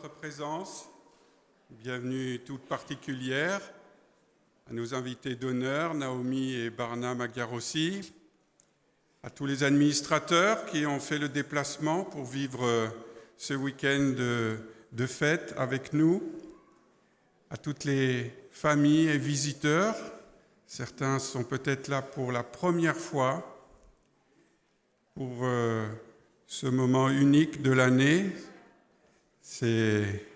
votre présence. Bienvenue toute particulière à nos invités d'honneur, Naomi et Barna Magyarossi, à tous les administrateurs qui ont fait le déplacement pour vivre ce week-end de fête avec nous, à toutes les familles et visiteurs. Certains sont peut-être là pour la première fois pour ce moment unique de l'année. C'est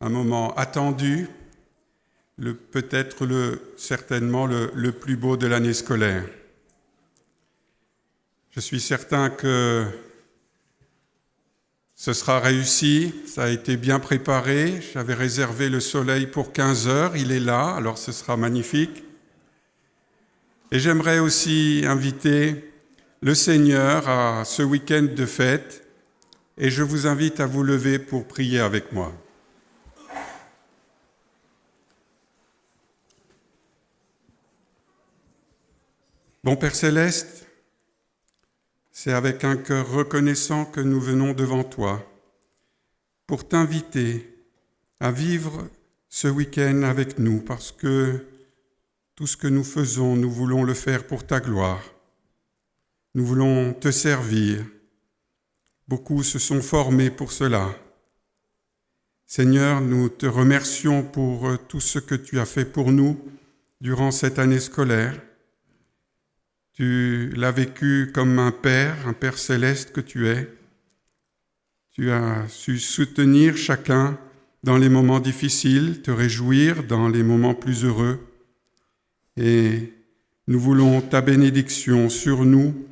un moment attendu, certainement le plus beau de l'année scolaire. Je suis certain que ce sera réussi, ça a été bien préparé. J'avais réservé le soleil pour 15 heures, il est là, alors ce sera magnifique. Et j'aimerais aussi inviter le Seigneur à ce week-end de fête, et je vous invite à vous lever pour prier avec moi. Bon Père Céleste, c'est avec un cœur reconnaissant que nous venons devant toi pour t'inviter à vivre ce week-end avec nous, parce que tout ce que nous faisons, nous voulons le faire pour ta gloire. Nous voulons te servir. Beaucoup se sont formés pour cela. Seigneur, nous te remercions pour tout ce que tu as fait pour nous durant cette année scolaire. Tu l'as vécu comme un Père céleste que tu es. Tu as su soutenir chacun dans les moments difficiles, te réjouir dans les moments plus heureux. Et nous voulons ta bénédiction sur nous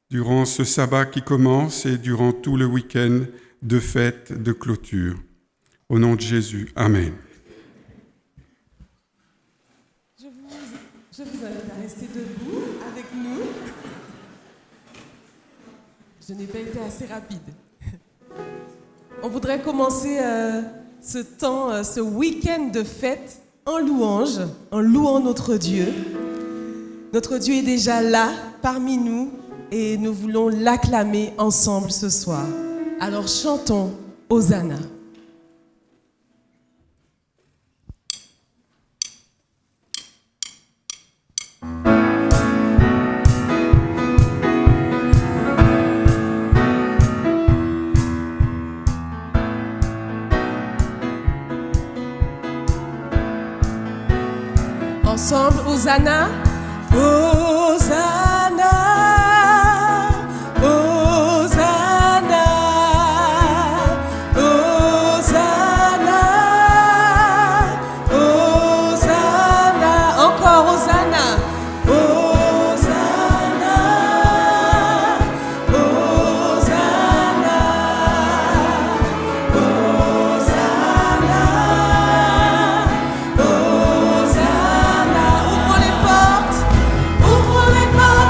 durant ce sabbat qui commence et durant tout le week-end de fête de clôture. Au nom de Jésus, Amen. Je vous invite à rester debout avec nous. Je n'ai pas été assez rapide. On voudrait commencer ce week-end de fête en louange, en louant notre Dieu. Notre Dieu est déjà là, parmi nous, et nous voulons l'acclamer ensemble ce soir. Alors chantons Hosanna. Ensemble, Hosanna. Hosanna, Hosanna, Hosanna, Hosanna, encore Hosanna, Hosanna, Hosanna, Hosanna, Hosanna. Ouvrons les portes. Ouvrons les portes.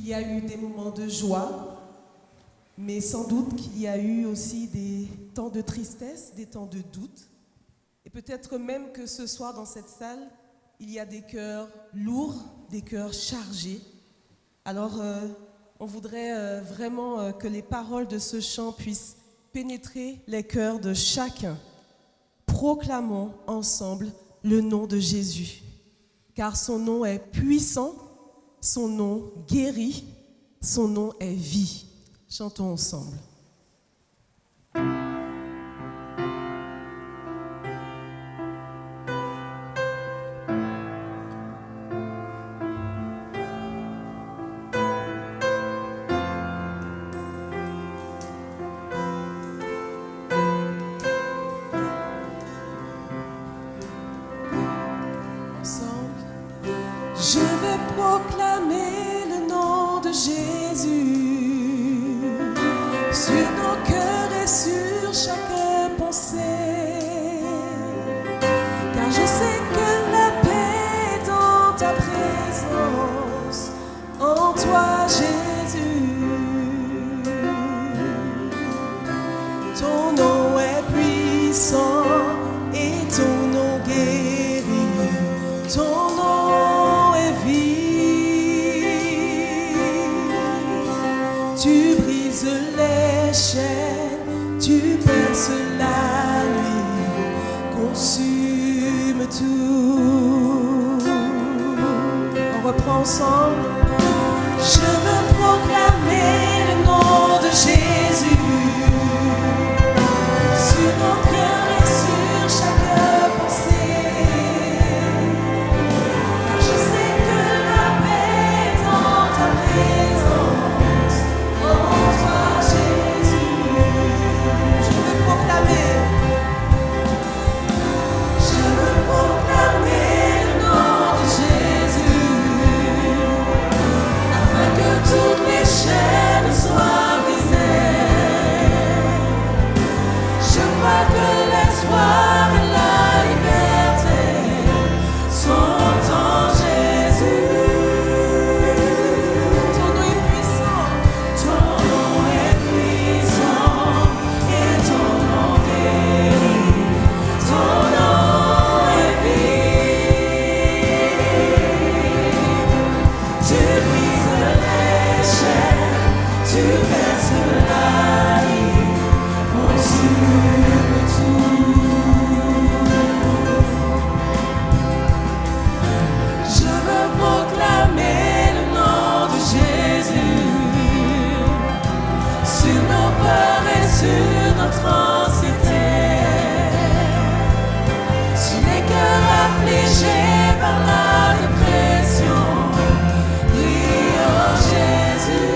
y a eu des moments de joie, mais sans doute qu'il y a eu aussi des temps de tristesse, des temps de doute. Et peut-être même que ce soir dans cette salle, il y a des cœurs lourds, des cœurs chargés. Alors, on voudrait vraiment que les paroles de ce chant puissent pénétrer les cœurs de chacun. Proclamons ensemble le nom de Jésus, car son nom est puissant, son nom guérit, son nom est vie. Chantons ensemble. Je vais proclamer le nom de Jésus sur nos cœurs et sur chaque pensée, car je sais que la paix est dans ta présence, en toi Jésus. Ton nom est puissant et ton nom guérit, ton nom tu brises les chaînes, tu perces la nuit, consume tout. On reprend ensemble. Je veux proclamer le nom de Jésus sur nos cœurs et sur chaque pensée. Je sais que la paix est dans ta présence. Toutes les chaînes soient brisées. Je crois que l'espoir et la liberté sont en Jésus. Ton nom est puissant, et ton nom guérit, ton nom est vie. Tu brises tu perces la nuit, consume tout. Je veux proclamer le nom de Jésus sur nos peurs et sur notre anxiété, sur les cœurs affligés par la dépression. Prie au Jésus.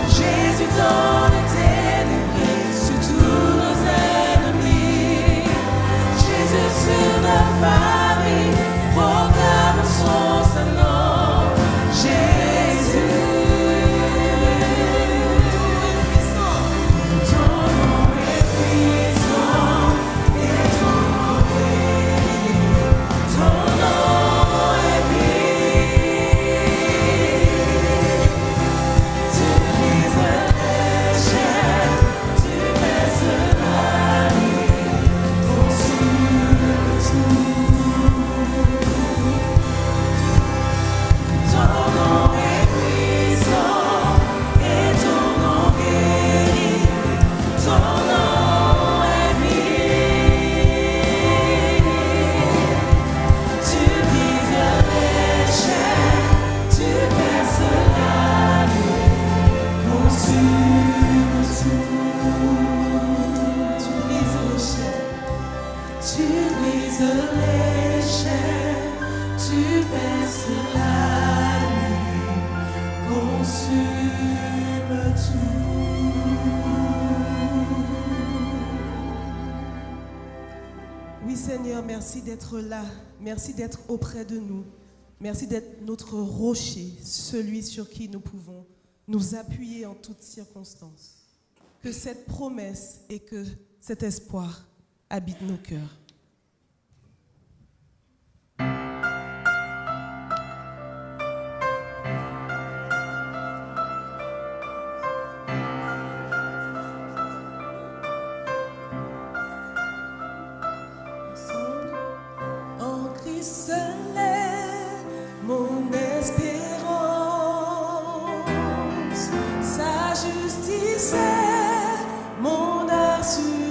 Jésus dans Oui Seigneur, merci d'être là, merci d'être auprès de nous, merci d'être notre rocher, celui sur qui nous pouvons nous appuyer en toutes circonstances. Que cette promesse et que cet espoir habitent nos cœurs. En Christ est mon espérance, sa justice est mon assurance.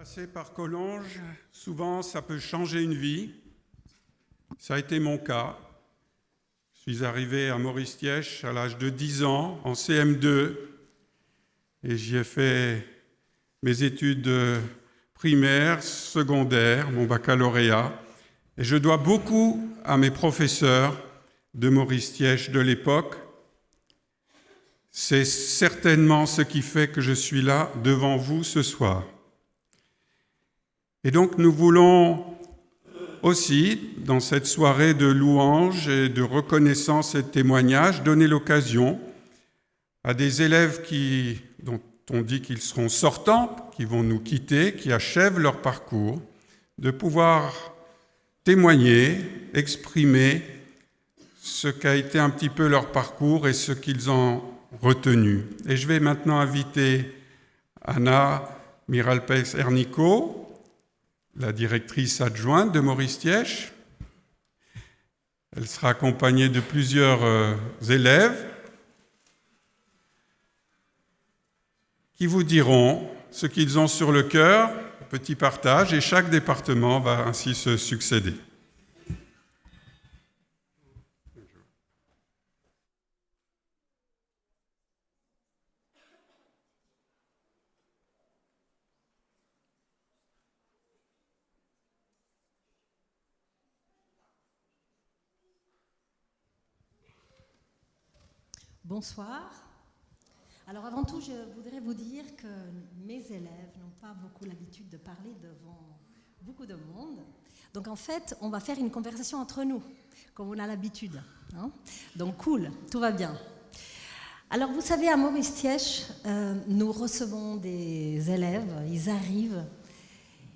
Passer par Collonges, souvent ça peut changer une vie. Ça a été mon cas. Je suis arrivé à Maurice-Thièche à l'âge de 10 ans, en CM2, et j'y ai fait mes études primaires, secondaires, mon baccalauréat. Et je dois beaucoup à mes professeurs de Maurice-Thièche de l'époque. C'est certainement ce qui fait que je suis là devant vous ce soir. Et donc nous voulons aussi, dans cette soirée de louange et de reconnaissance et de témoignage, donner l'occasion à des élèves dont on dit qu'ils seront sortants, qui vont nous quitter, qui achèvent leur parcours, de pouvoir témoigner, exprimer ce qu'a été un petit peu leur parcours et ce qu'ils ont retenu. Et je vais maintenant inviter Anna Miralpes-Ernico, la directrice adjointe de Maurice-Thièche. Elle sera accompagnée de plusieurs élèves qui vous diront ce qu'ils ont sur le cœur, petit partage, et chaque département va ainsi se succéder. Bonsoir. Alors avant tout, je voudrais vous dire que mes élèves n'ont pas beaucoup l'habitude de parler devant beaucoup de monde. Donc en fait, on va faire une conversation entre nous, comme on a l'habitude. Hein. Donc cool, tout va bien. Alors vous savez, à Maurice-Thièche, nous recevons des élèves, ils arrivent,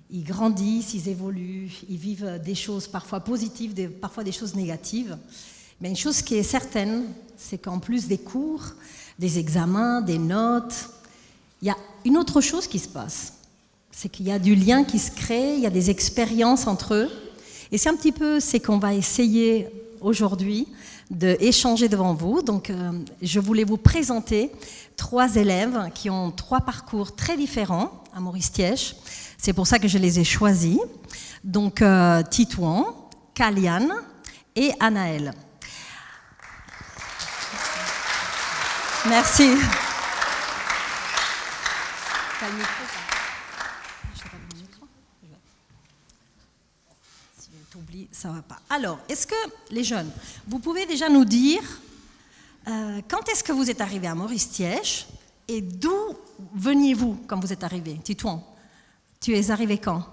ils grandissent, ils évoluent, ils vivent des choses parfois positives, parfois des choses négatives. Mais une chose qui est certaine, c'est qu'en plus des cours, des examens, des notes, il y a une autre chose qui se passe. C'est qu'il y a du lien qui se crée, il y a des expériences entre eux. Et c'est un petit peu ce qu'on va essayer aujourd'hui d'échanger devant vous. Donc, je voulais vous présenter 3 élèves qui ont 3 parcours très différents à Maurice-Thièche. C'est pour ça que je les ai choisis. Donc, Titouan, Kaliane et Anaël. Merci. T'as le micro, je t'ai pas mis le micro. Si je t'oublie, ça va pas. Alors, est-ce que les jeunes, vous pouvez déjà nous dire quand est-ce que vous êtes arrivés à Maurice-Thièche et d'où veniez-vous quand vous êtes arrivés? Titouan, tu es arrivé quand?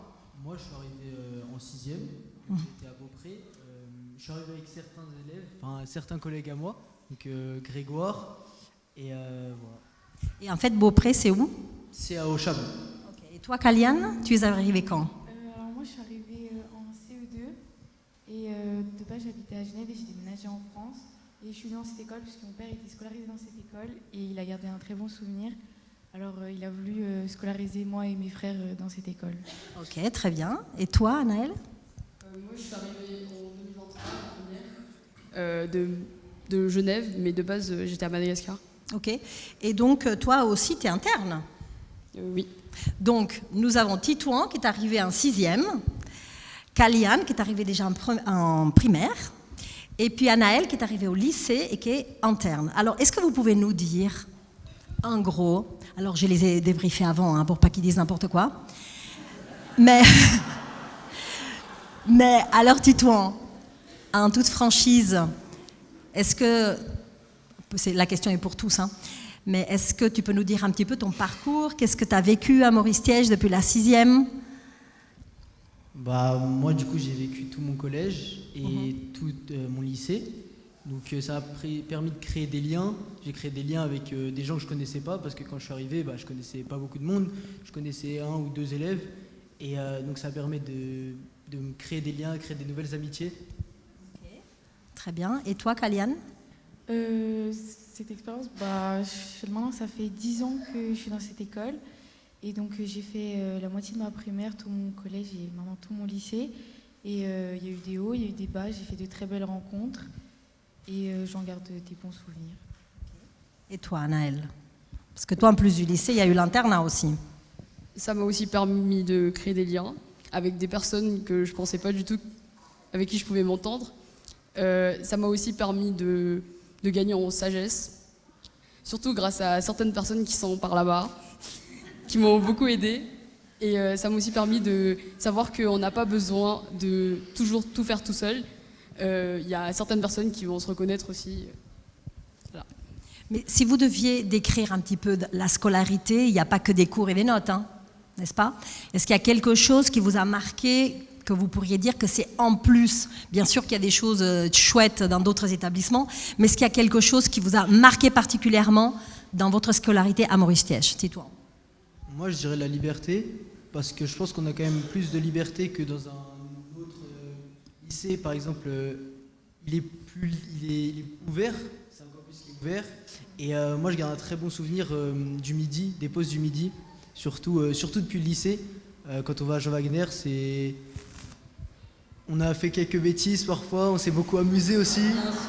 Moi, je suis arrivé en 6e. J'étais à Beaupré. Je suis arrivé avec certains élèves, enfin certains collègues à moi, donc Grégoire. Et voilà. Et en fait, Beaupré, c'est où? C'est à Auchabon. Okay. Et toi, Kaliane, tu es arrivée quand? Alors moi, je suis arrivée en CE2 et de base, j'habitais à Genève et j'ai déménagé en France. Et je suis venue dans cette école parce que mon père était scolarisé dans cette école et il a gardé un très bon souvenir. Alors il a voulu scolariser moi et mes frères dans cette école. Ok, très bien. Et toi, Anaël? Moi, je suis arrivée en 2021 de Genève, mais de base, j'étais à Madagascar. Ok. Et donc, toi aussi, tu es interne? Oui. Donc, nous avons Titouan qui est arrivé en 6e, Kaliane qui est arrivé déjà en primaire, et puis Anaël qui est arrivé au lycée et qui est interne. Alors, est-ce que vous pouvez nous dire, en gros, alors je les ai débriefés avant, hein, pour pas qu'ils disent n'importe quoi, mais alors Titouan, en toute franchise, est-ce que, la question est pour tous, hein, mais est-ce que tu peux nous dire un petit peu ton parcours? Qu'est-ce que tu as vécu à Maurice-Thièche depuis la 6e? Bah, moi, du coup, j'ai vécu tout mon collège et tout mon lycée. Donc, ça a permis de créer des liens. J'ai créé des liens avec des gens que je ne connaissais pas, parce que quand je suis arrivé, je ne connaissais pas beaucoup de monde. Je connaissais 1 ou 2 élèves. Et donc, ça permet de me créer des liens, créer des nouvelles amitiés. Okay. Très bien. Et toi, Kaliane? Cette expérience, maintenant ça fait 10 ans que je suis dans cette école et donc j'ai fait la moitié de ma primaire, tout mon collège et maintenant tout mon lycée et il y a eu des hauts, il y a eu des bas, j'ai fait de très belles rencontres et j'en garde des bons souvenirs. Et toi, Anaël? Parce que toi, en plus du lycée, il y a eu l'internat aussi. ça m'a aussi permis de créer des liens avec des personnes que je pensais pas du tout avec qui je pouvais m'entendre. Ça m'a aussi permis de gagner en sagesse, surtout grâce à certaines personnes qui sont par là-bas, qui m'ont beaucoup aidé. Et ça m'a aussi permis de savoir qu'on n'a pas besoin de toujours tout faire tout seul. Il y a certaines personnes qui vont se reconnaître aussi. Voilà. Mais si vous deviez décrire un petit peu la scolarité, il n'y a pas que des cours et des notes, hein, n'est-ce pas? Est-ce qu'il y a quelque chose qui vous a marqué, que vous pourriez dire que c'est en plus? Bien sûr qu'il y a des choses chouettes dans d'autres établissements, mais est-ce qu'il y a quelque chose qui vous a marqué particulièrement dans votre scolarité à Maurice-Thiège? Tais-toi. Moi, je dirais la liberté, parce que je pense qu'on a quand même plus de liberté que dans un autre lycée. Par exemple, il est ouvert, c'est encore plus qu'il est ouvert. Et moi, je garde un très bon souvenir du midi, des pauses du midi, surtout depuis le lycée. Quand on va à Jean Wagner, on a fait quelques bêtises parfois, on s'est beaucoup amusé aussi. Bien sûr.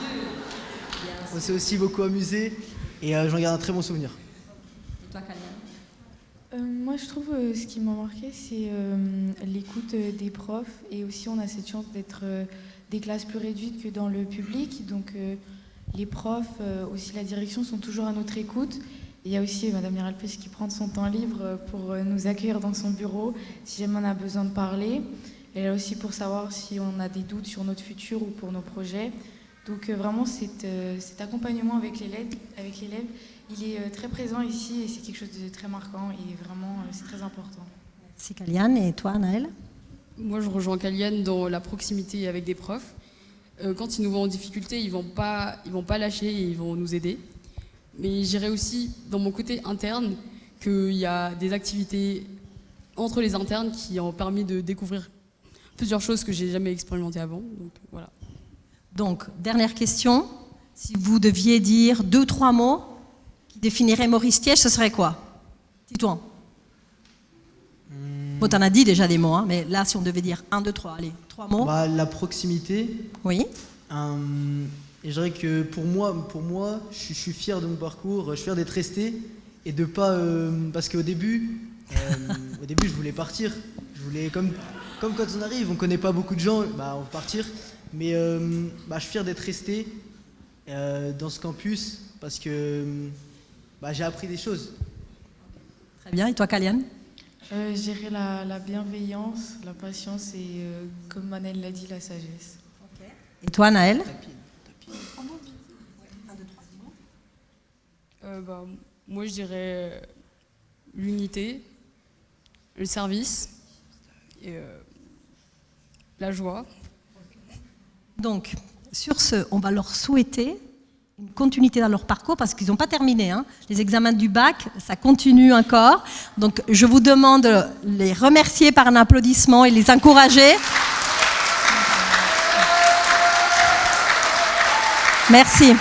On s'est aussi beaucoup amusé et j'en garde un très bon souvenir. Et toi, Kalian? Moi, je trouve ce qui m'a marqué, c'est l'écoute des profs. Et aussi, on a cette chance d'être des classes plus réduites que dans le public. Donc, les profs, aussi la direction, sont toujours à notre écoute. Et il y a aussi Madame Miralpes qui prend de son temps libre pour nous accueillir dans son bureau si jamais on a besoin de parler. Elle est là aussi pour savoir si on a des doutes sur notre futur ou pour nos projets. Donc, vraiment, cet accompagnement avec l'élève, il est très présent ici et c'est quelque chose de très marquant et vraiment c'est très important. Merci Kalian. Et toi, Naël? Moi, je rejoins Kalian dans la proximité avec des profs. Quand ils nous voient en difficulté, ils vont pas lâcher et ils vont nous aider. Mais j'irais aussi dans mon côté interne qu'il y a des activités entre les internes qui ont permis de découvrir plusieurs choses que j'ai jamais expérimentées avant. Donc voilà. Donc, dernière question. Si vous deviez dire 2-3 mots qui définiraient Maurice-Thiège, ce serait quoi? Dis-toi. Bon, t'en as dit déjà des mots, hein, mais là, si on devait dire 1, 2, 3, allez, 3 mots. Bah, la proximité. Oui. Et je dirais que pour moi, je suis fier de mon parcours, je suis fier d'être resté et de pas... parce qu'au début, je voulais partir. Je voulais, comme quand on arrive, on connaît pas beaucoup de gens, bah, on va partir. Mais je suis fier d'être resté dans ce campus parce que j'ai appris des choses. Très bien. Et toi, Kalian? Gérer la bienveillance, la patience et, comme Manel l'a dit, la sagesse. Okay. Et toi, Naël? Moi, je dirais l'unité, le service et la joie. Donc, sur ce, on va leur souhaiter une continuité dans leur parcours parce qu'ils n'ont pas terminé. Hein. Les examens du bac, ça continue encore. Donc, je vous demande de les remercier par un applaudissement et les encourager. Merci.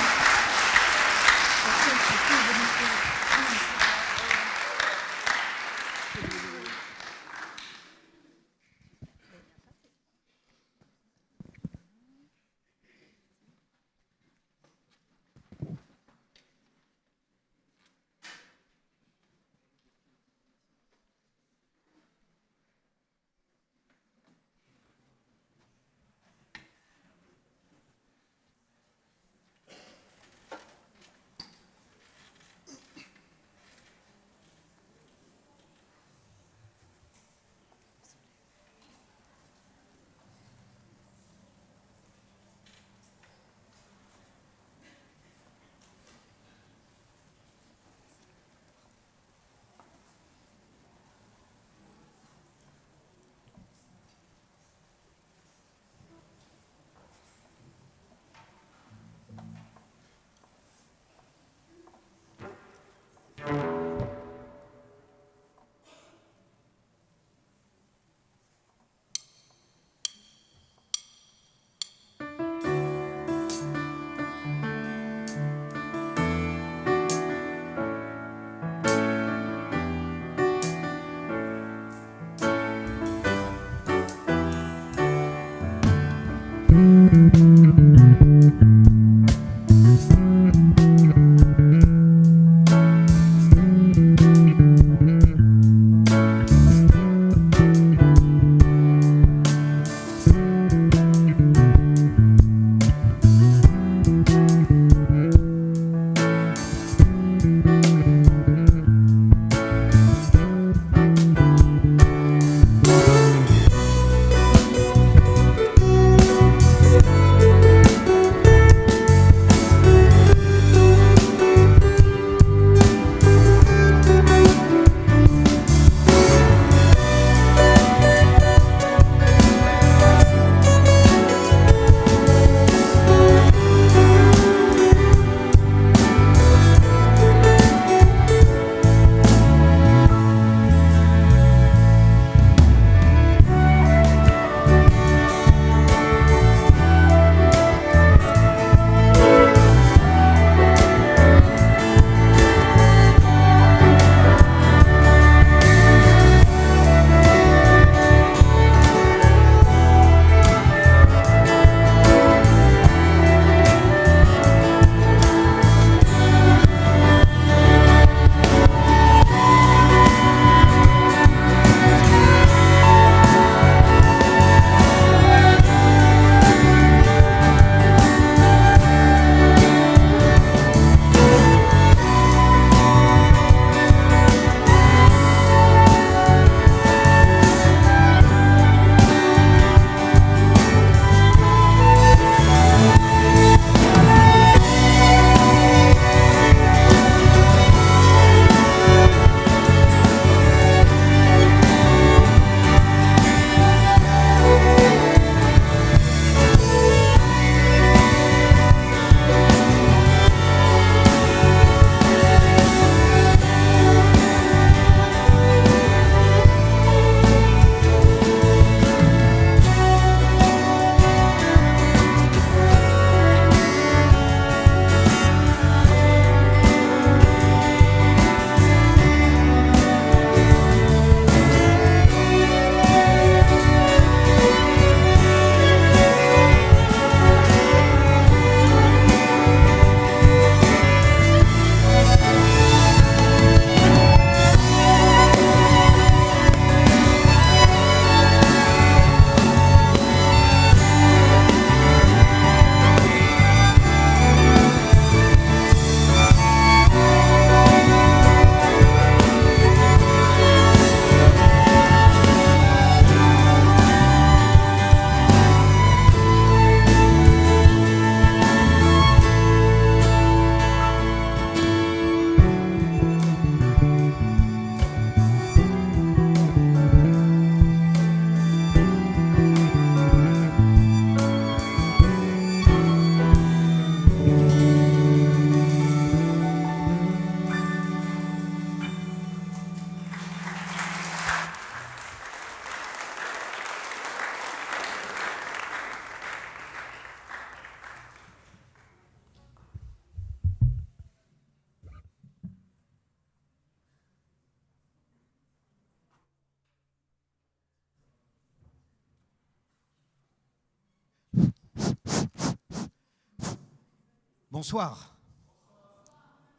Bonsoir.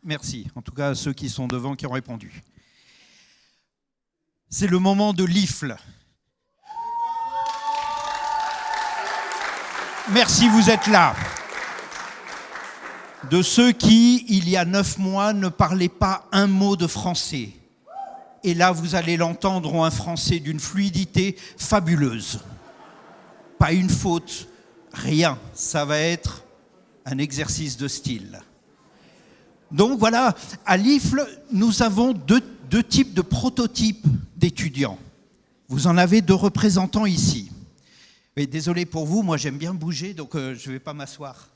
Merci, en tout cas à ceux qui sont devant qui ont répondu. C'est le moment de l'IFL. Merci, vous êtes là. De ceux qui, il y a 9 mois, ne parlaient pas un mot de français. Et là, vous allez l'entendre, ont un français d'une fluidité fabuleuse. Pas une faute, rien. Ça va être un exercice de style. Donc voilà, à l'IFL, nous avons deux types de prototypes d'étudiants. Vous en avez 2 représentants ici. Mais désolé pour vous, moi j'aime bien bouger, donc je ne vais pas m'asseoir.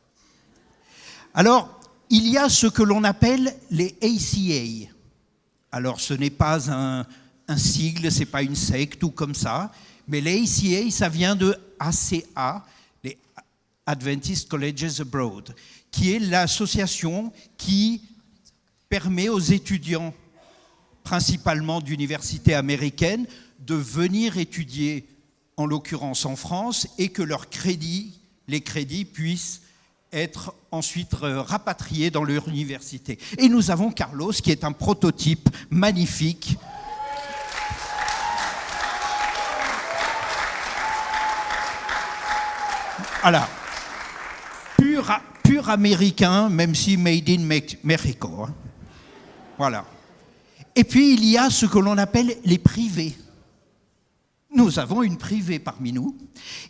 Alors, il y a ce que l'on appelle les ACA. Alors, ce n'est pas un sigle, ce n'est pas une secte ou comme ça, mais les ACA, ça vient de ACA, les Adventist Colleges Abroad, qui est l'association qui permet aux étudiants, principalement d'universités américaines, de venir étudier, en l'occurrence en France, et que les crédits puissent être ensuite rapatriés dans leur université. Et nous avons Carlos, qui est un prototype magnifique. Voilà. Pur américain, même si made in Mexico. Hein. Voilà. Et puis, il y a ce que l'on appelle les privés. Nous avons une privée parmi nous.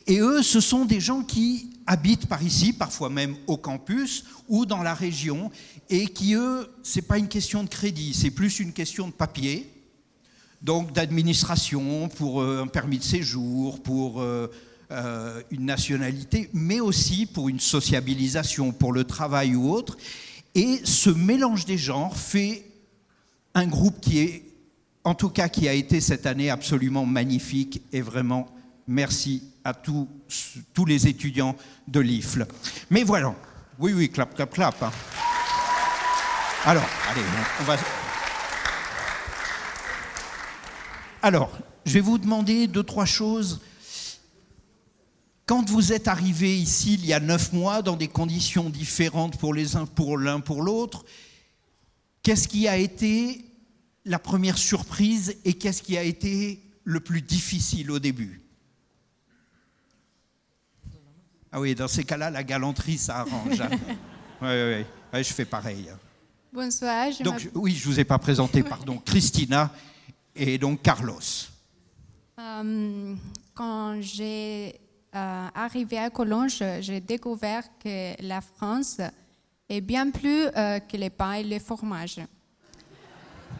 Et eux, ce sont des gens qui habitent par ici, parfois même au campus ou dans la région, et qui, eux, ce n'est pas une question de crédit, c'est plus une question de papier, donc d'administration, pour un permis de séjour, pour une nationalité, mais aussi pour une sociabilisation, pour le travail ou autre. Et ce mélange des genres fait un groupe qui est, en tout cas, qui a été cette année absolument magnifique, et vraiment merci à tous les étudiants de l'IFL. Mais voilà, oui, clap, clap, clap. Hein. Alors, allez, on va... Alors, je vais vous demander 2-3 choses. Quand vous êtes arrivés ici il y a 9 mois, dans des conditions différentes pour les uns, pour l'un, pour l'autre, qu'est-ce qui a été la première surprise et qu'est-ce qui a été le plus difficile au début? Ah oui, dans ces cas-là, la galanterie, ça arrange. Hein. Oui, je fais pareil. Bonsoir. Donc, oui, je ne vous ai pas présenté, pardon. Christina et donc Carlos. Quand j'ai arrivé à Collonges, j'ai découvert que la France est bien plus que les pains et les fromages.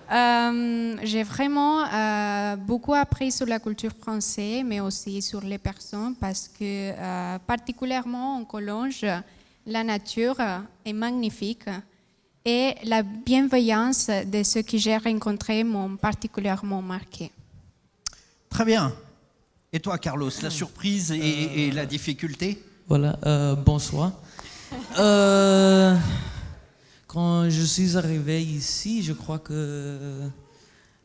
J'ai vraiment beaucoup appris sur la culture française, mais aussi sur les personnes, parce que particulièrement en Collonges, la nature est magnifique et la bienveillance de ceux que j'ai rencontrés m'ont particulièrement marqué. Très bien. Et toi, Carlos, la surprise et la difficulté? Voilà, bonsoir. Quand je suis arrivé ici, je crois que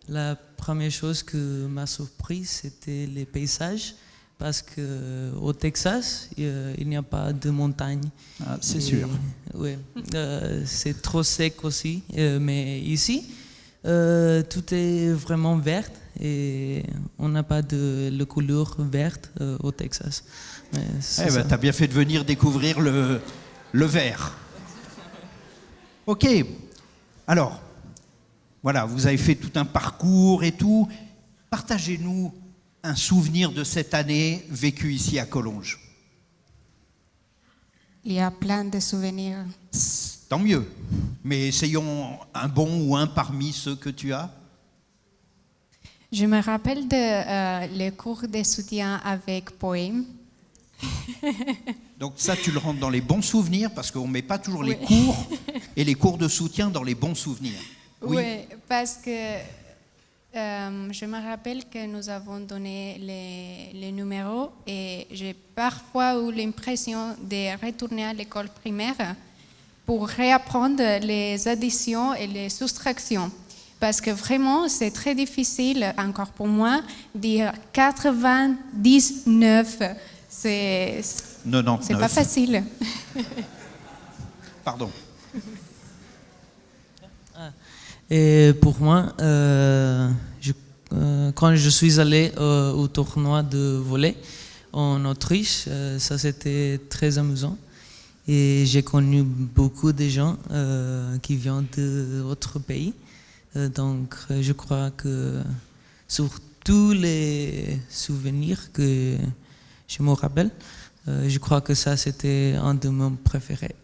la première chose qui m'a surpris, c'était les paysages, parce qu'au Texas, il n'y a pas de montagne. Ah, c'est sûr. Oui, c'est trop sec aussi, mais ici, tout est vraiment vert et on n'a pas de couleur verte au Texas. Tu as bien fait de venir découvrir le vert. Ok, alors, voilà, vous avez fait tout un parcours et tout. Partagez-nous un souvenir de cette année vécue ici à Collonges. Il y a plein de souvenirs. Tant mieux, mais essayons un bon ou un parmi ceux que tu as. Je me rappelle les cours de soutien avec poèmes. Donc ça, tu le rentres dans les bons souvenirs, parce qu'on ne met pas toujours les cours et les cours de soutien dans les bons souvenirs. Oui, parce que je me rappelle que nous avons donné les numéros et j'ai parfois eu l'impression de retourner à l'école primaire pour réapprendre les additions et les soustractions. Parce que vraiment, c'est très difficile, encore pour moi, de dire 99. C'est pas facile. Pardon. Et pour moi, quand je suis allé au tournoi de volley en Autriche, ça c'était très amusant. Et j'ai connu beaucoup de gens qui viennent d'autres pays. Donc je crois que sur tous les souvenirs que je me rappelle, je crois que ça c'était un de mes préférés.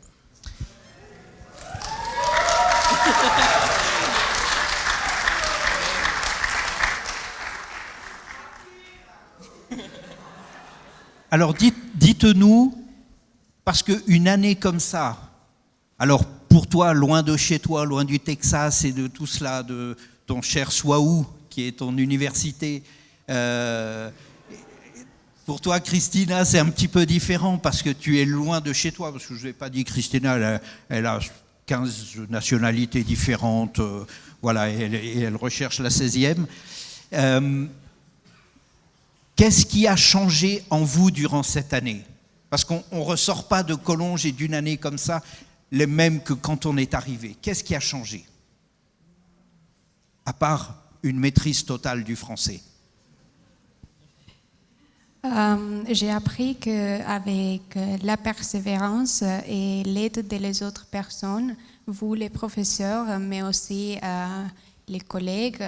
Alors dites-nous, parce qu'une année comme ça, alors pour toi, loin de chez toi, loin du Texas et de tout cela, de ton cher SWAU, qui est ton université, pour toi, Christina, c'est un petit peu différent parce que tu es loin de chez toi, parce que je ne l'ai pas dit, Christina, elle a 15 nationalités différentes, voilà, et elle recherche la 16e. Qu'est-ce qui a changé en vous durant cette année? Parce qu'on ne ressort pas de Collonges et d'une année comme ça, les mêmes que quand on est arrivé. Qu'est-ce qui a changé? À part une maîtrise totale du français. J'ai appris qu'avec la persévérance et l'aide des autres personnes, vous les professeurs, mais aussi les collègues,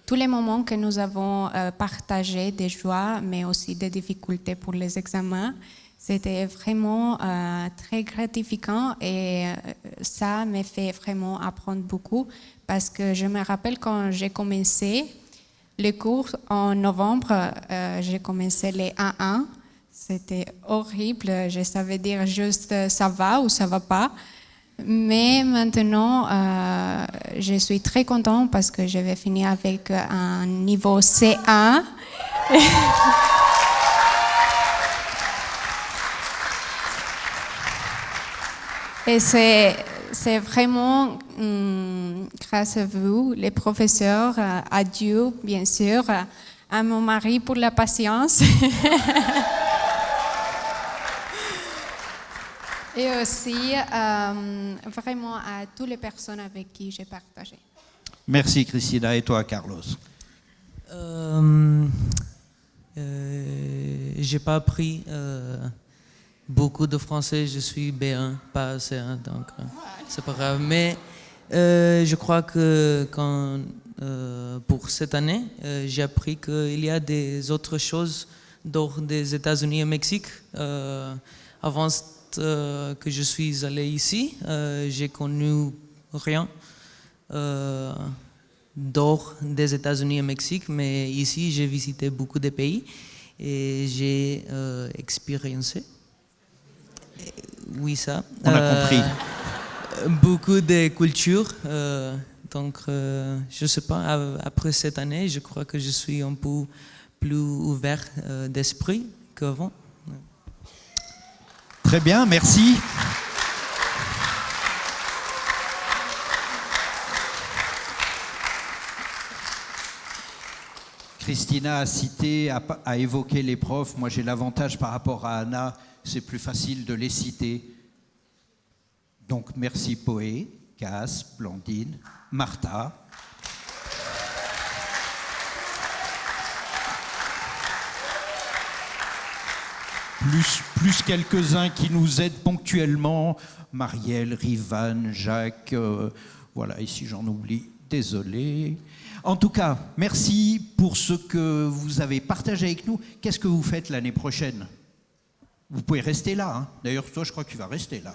tous les moments que nous avons partagés des joies, mais aussi des difficultés pour les examens, c'était vraiment très gratifiant et ça m'a fait vraiment apprendre beaucoup parce que je me rappelle quand j'ai commencé les cours en novembre, j'ai commencé les 1-1. C'était horrible, je savais dire juste ça va ou ça va pas. Mais maintenant, je suis très contente parce que je vais finir avec un niveau C1. Et c'est vraiment grâce à vous, les professeurs, à Dieu, bien sûr, à mon mari pour la patience. Et aussi vraiment à toutes les personnes avec qui j'ai partagé. Merci Christina. Et toi, Carlos? J'ai pas appris beaucoup de français. Je suis B1, pas C1, donc c'est pas grave. Mais je crois que pour cette année, j'ai appris qu'il y a des autres choses dehors des États-Unis et Mexique. Avant que je suis allé ici, j'ai connu rien dehors des États-Unis et Mexique, mais ici j'ai visité beaucoup de pays et j'ai expériencé. Oui, ça. On a compris. Beaucoup de cultures. Donc, je ne sais pas, après cette année, je crois que je suis un peu plus ouvert d'esprit qu'avant. Très bien, merci. Christina a cité, a évoqué les profs. Moi, j'ai l'avantage par rapport à Anna, c'est plus facile de les citer. Donc, merci Poé, Cass, Blandine, Martha. Plus quelques-uns qui nous aident ponctuellement, Marielle, Rivan, Jacques, voilà, ici j'en oublie, désolé. En tout cas, merci pour ce que vous avez partagé avec nous. Qu'est-ce que vous faites l'année prochaine? Vous pouvez rester là, hein. D'ailleurs, toi, je crois que tu vas rester là.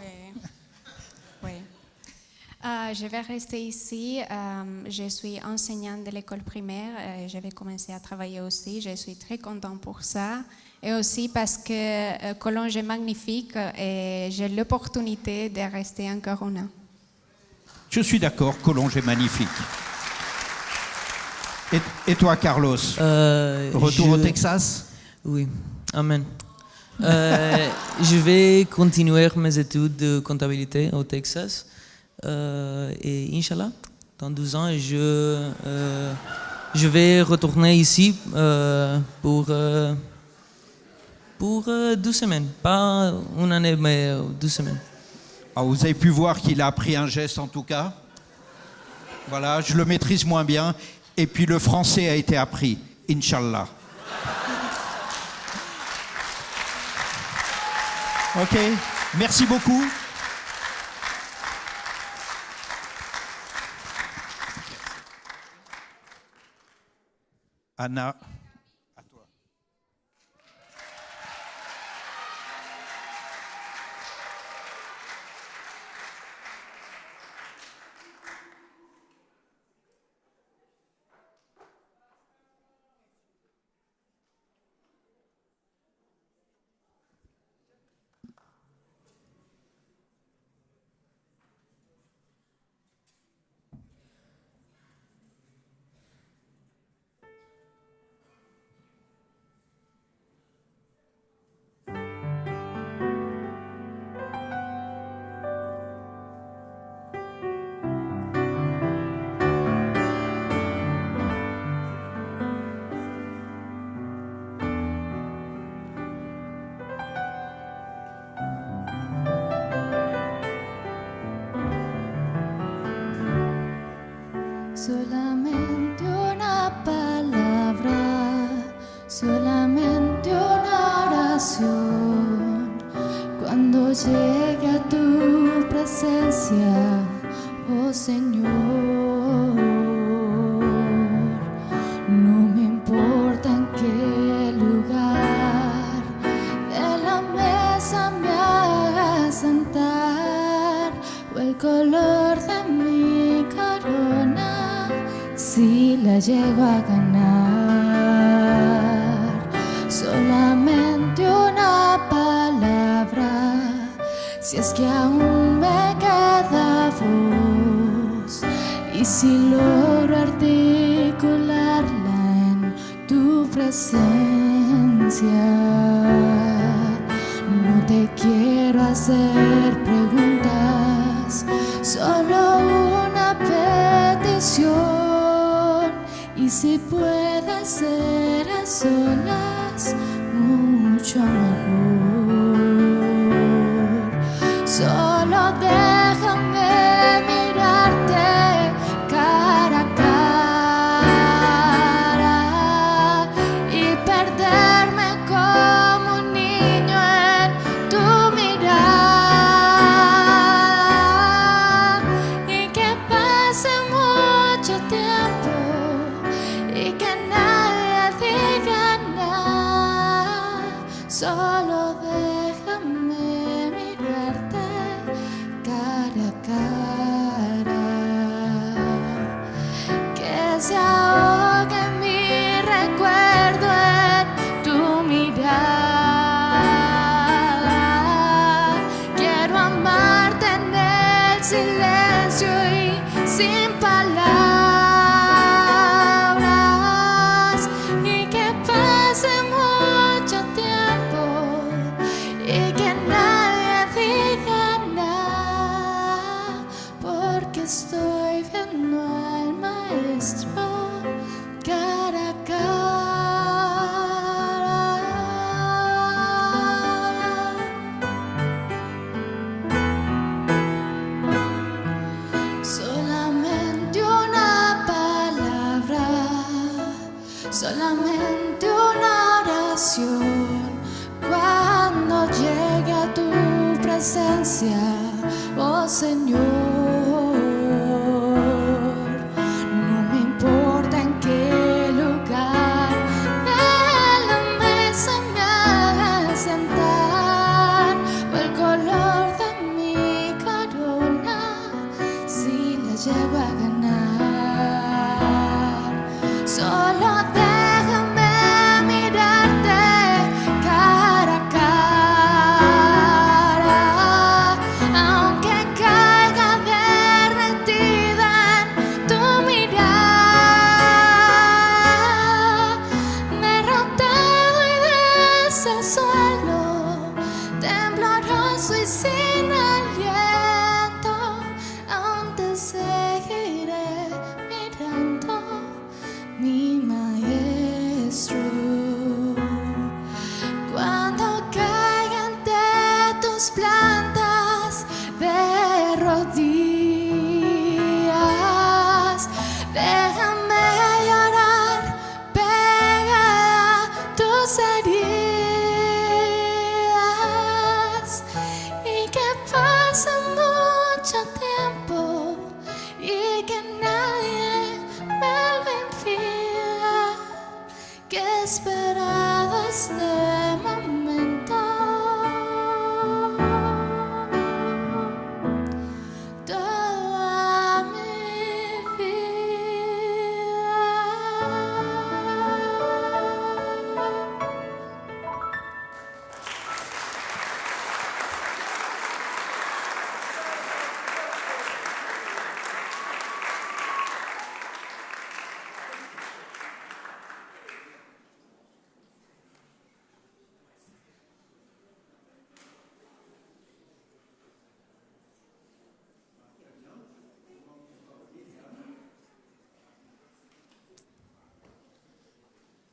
Oui. Je vais rester ici. Je suis enseignante de l'école primaire. Je vais commencer à travailler aussi. Je suis très contente pour ça. Et aussi parce que Collonges est magnifique et j'ai l'opportunité de rester encore un an. Je suis d'accord, Collonges est magnifique. Et toi, Carlos? Retour au Texas? Oui, amen. Je vais continuer mes études de comptabilité au Texas. Et Inch'Allah, dans 12 ans, je vais retourner ici pour 2 semaines. Pas une année, mais 2 semaines. Ah, vous avez pu voir qu'il a appris un geste en tout cas. Voilà, je le maîtrise moins bien. Et puis le français a été appris, Inch'Allah. Ok, merci beaucoup. Anna. Solamente una palabra, solamente una oración. Cuando llegue a tu presencia, oh Señor, no me importa en qué lugar de la mesa me hagas sentar o el color de mi corona. Si la llego a ganar, solamente una palabra, si es que aún me queda voz, y si logro articularla en tu presencia. No te quiero hacer preguntas, solo una petición. Y si puede ser a solas, mucho mejor. Solo déjame mirarte cara a cara y perderme como un niño en tu mirada. Y que pase mucho tiempo y que nadie diga nada, solo déjame mirarte cara a cara. Que se ahogue mi recuerdo en tu mirada. Quiero amarte en el silencio y sin palabras. Y que pase mucho tiempo y que nadie diga nada, porque estoy viendo al maestro cara a cara. Solamente una palabra, solamente una oración. Cuando llegue a tu presencia, oh Señor, no me importa en qué lugar de la mesa me hagas sentar o el color de mi corona, si la llego a ganar. Solo déjame mirarte cara a cara, aunque caiga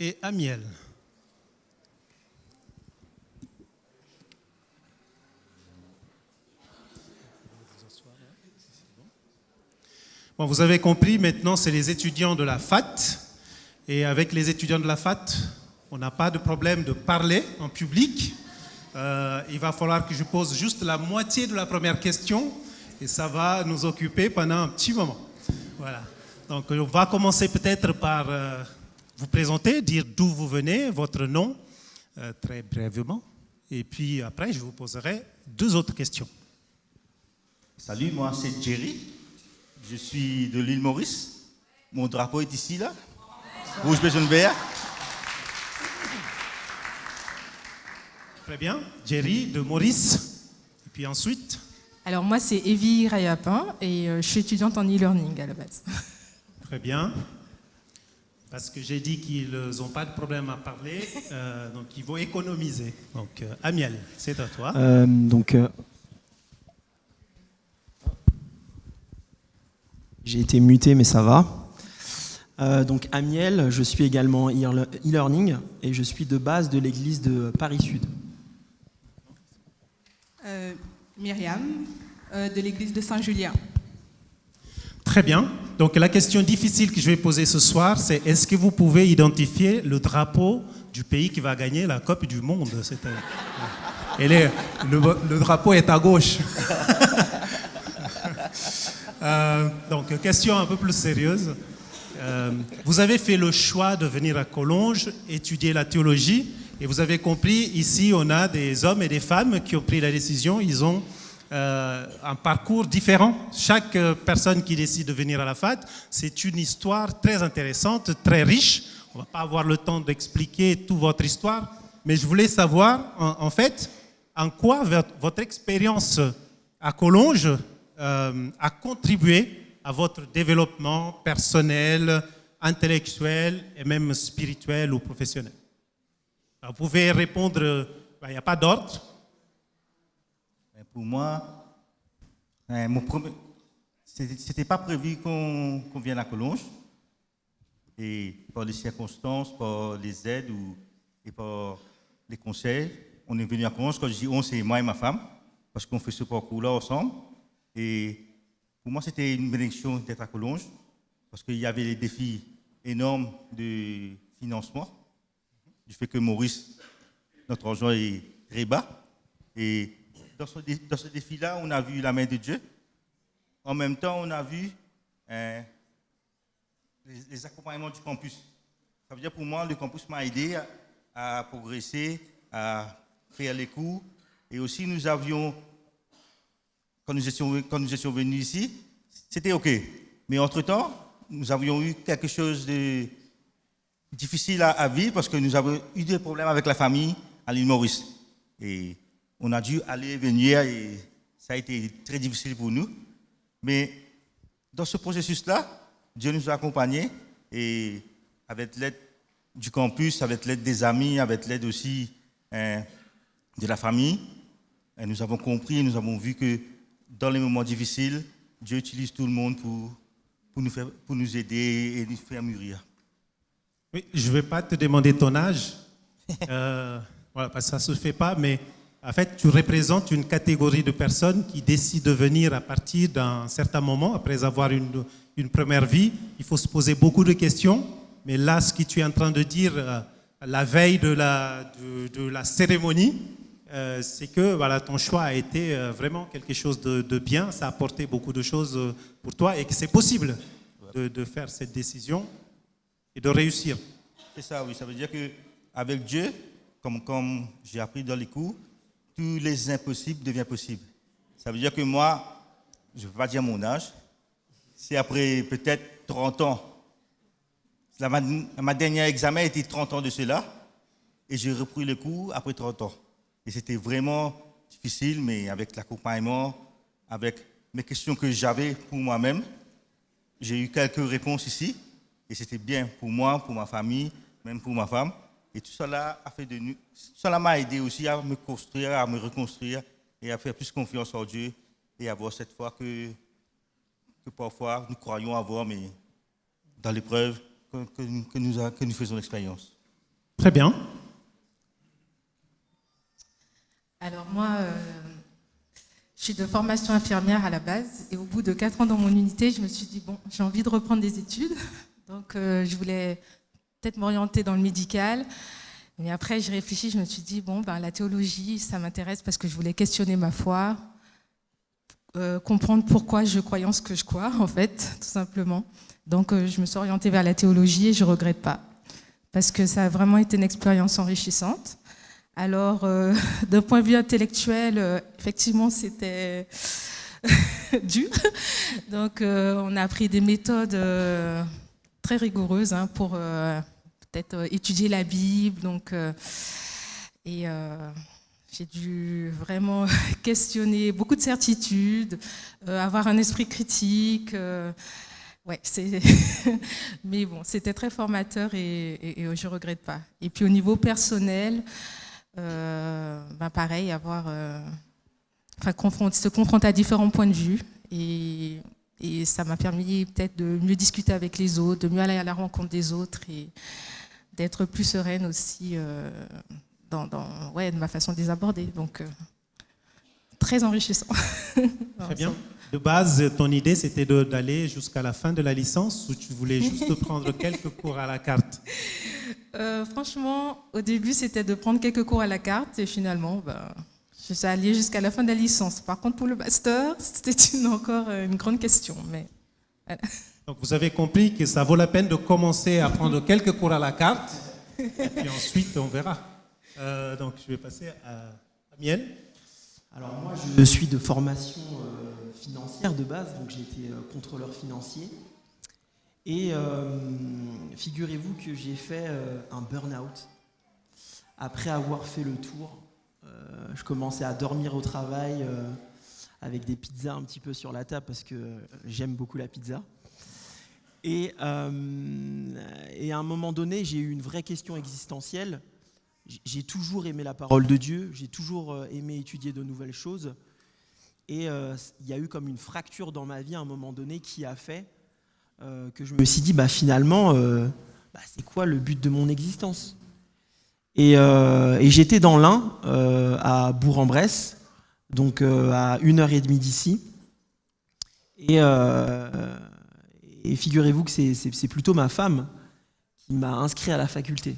et Amiel. Bon, vous avez compris, maintenant c'est les étudiants de la FAT. Et avec les étudiants de la FAT, on n'a pas de problème de parler en public. Il va falloir que je pose juste la moitié de la première question et ça va nous occuper pendant un petit moment. Voilà. Donc on va commencer peut-être par vous présenter, dire d'où vous venez, votre nom, très brièvement. Et puis après, je vous poserai 2 autres questions. Salut, moi c'est Jerry. Je suis de l'île Maurice. Mon drapeau est ici, là. Rouge, jaune, vert. Très bien. Jerry de Maurice. Et puis ensuite. Alors moi c'est Evie Rayapin et je suis étudiante en e-learning à la base. Très bien. Parce que j'ai dit qu'ils n'ont pas de problème à parler, donc ils vont économiser. Donc Amiel, c'est à toi. J'ai été muté, mais ça va. Donc Amiel, je suis également e-learning et je suis de base de l'église de Paris-Sud. Myriam, de l'église de Saint-Julien. Très bien. Donc la question difficile que je vais poser ce soir, c'est est-ce que vous pouvez identifier le drapeau du pays qui va gagner la Coupe du Monde? Le drapeau est à gauche. Donc, question un peu plus sérieuse. Vous avez fait le choix de venir à Collonges, étudier la théologie, et vous avez compris, ici, on a des hommes et des femmes qui ont pris la décision, ils ont un parcours différent. Chaque personne qui décide de venir à la FAT, c'est une histoire très intéressante, très riche. On ne va pas avoir le temps d'expliquer toute votre histoire, mais je voulais savoir, en fait, en quoi votre expérience à Collonges a contribué à votre développement personnel, intellectuel et même spirituel ou professionnel. Alors, vous pouvez répondre, il n'y a pas d'ordre. Pour moi, c'était pas prévu qu'on vienne à Collonges. Et par les circonstances, par les aides et par les conseils, on est venu à Collonges. Quand je dis on, c'est moi et ma femme, parce qu'on fait ce parcours-là ensemble. Et pour moi, c'était une bénédiction d'être à Collonges, parce qu'il y avait des défis énormes de financement, du fait que Maurice, notre argent est très bas. Et dans ce défi-là, on a vu la main de Dieu. En même temps, on a vu les accompagnements du campus. Ça veut dire pour moi, le campus m'a aidé à progresser, à faire les cours. Et aussi, nous avions... Quand nous étions venus ici, c'était OK. Mais entre-temps, nous avions eu quelque chose de difficile à vivre parce que nous avons eu des problèmes avec la famille à l'île Maurice. Et on a dû aller et venir et ça a été très difficile pour nous. Mais dans ce processus-là, Dieu nous a accompagnés et avec l'aide du campus, avec l'aide des amis, avec l'aide aussi de la famille, nous avons compris et nous avons vu que dans les moments difficiles, Dieu utilise tout le monde pour nous aider et nous faire mûrir. Oui, je ne vais pas te demander ton âge, voilà, parce que ça ne se fait pas, mais en fait, tu représentes une catégorie de personnes qui décident de venir à partir d'un certain moment, après avoir une première vie. Il faut se poser beaucoup de questions, mais là, ce que tu es en train de dire, la veille de la cérémonie, c'est que voilà, ton choix a été vraiment quelque chose de bien, ça a apporté beaucoup de choses pour toi et que c'est possible de faire cette décision et de réussir. C'est ça, oui. Ça veut dire qu'avec Dieu, comme j'ai appris dans les cours, tous les impossibles deviennent possibles. Ça veut dire que moi, je ne peux pas dire mon âge, c'est après peut-être 30 ans. Ma dernier examen était 30 ans de cela et j'ai repris le cours après 30 ans. Et c'était vraiment difficile, mais avec l'accompagnement, avec mes questions que j'avais pour moi-même, j'ai eu quelques réponses ici. Et c'était bien pour moi, pour ma famille, même pour ma femme. Et tout cela a fait de nous. Cela m'a aidé aussi à me construire, à me reconstruire et à faire plus confiance en Dieu et avoir cette foi que nous croyons avoir, mais dans l'épreuve que nous faisons l'expérience. Très bien. Alors moi, je suis de formation infirmière à la base et au bout de 4 ans dans mon unité, je me suis dit, bon, j'ai envie de reprendre des études. Donc je voulais peut-être m'orienter dans le médical. Mais après, j'ai réfléchi, je me suis dit, bon, ben, la théologie, ça m'intéresse parce que je voulais questionner ma foi, comprendre pourquoi je croyais en ce que je crois, en fait, tout simplement. Donc je me suis orientée vers la théologie et je ne regrette pas. Parce que ça a vraiment été une expérience enrichissante. Alors, d'un point de vue intellectuel, effectivement, c'était dur. Donc, on a appris des méthodes très rigoureuses pour peut-être étudier la Bible. Donc, j'ai dû vraiment questionner beaucoup de certitudes, avoir un esprit critique. Ouais, mais bon, c'était très formateur et je ne regrette pas. Et puis, au niveau personnel, pareil, se confronter à différents points de vue et ça m'a permis peut-être de mieux discuter avec les autres, de mieux aller à la rencontre des autres et d'être plus sereine aussi dans ma façon de les aborder. Donc, très enrichissant. Très bien. De base, ton idée, c'était d'aller jusqu'à la fin de la licence ou tu voulais juste prendre quelques cours à la carte? Franchement, au début, c'était de prendre quelques cours à la carte et finalement, je suis allée jusqu'à la fin de la licence. Par contre, pour le master, c'était encore une grande question. Mais voilà. Donc, vous avez compris que ça vaut la peine de commencer à prendre quelques cours à la carte et puis ensuite, on verra. Donc, je vais passer à Miel. Alors moi, je suis de formation financière de base, donc j'ai été contrôleur financier. Et figurez-vous que j'ai fait un burn-out. Après avoir fait le tour, je commençais à dormir au travail avec des pizzas un petit peu sur la table parce que j'aime beaucoup la pizza. Et à un moment donné, j'ai eu une vraie question existentielle. J'ai toujours aimé la parole de Dieu, j'ai toujours aimé étudier de nouvelles choses. Et il y a eu comme une fracture dans ma vie à un moment donné qui a fait que je me suis dit, finalement, c'est quoi le but de mon existence? Et j'étais dans l'Ain, à Bourg-en-Bresse, donc à 1h30 d'ici. Et figurez-vous que c'est plutôt ma femme qui m'a inscrit à la faculté.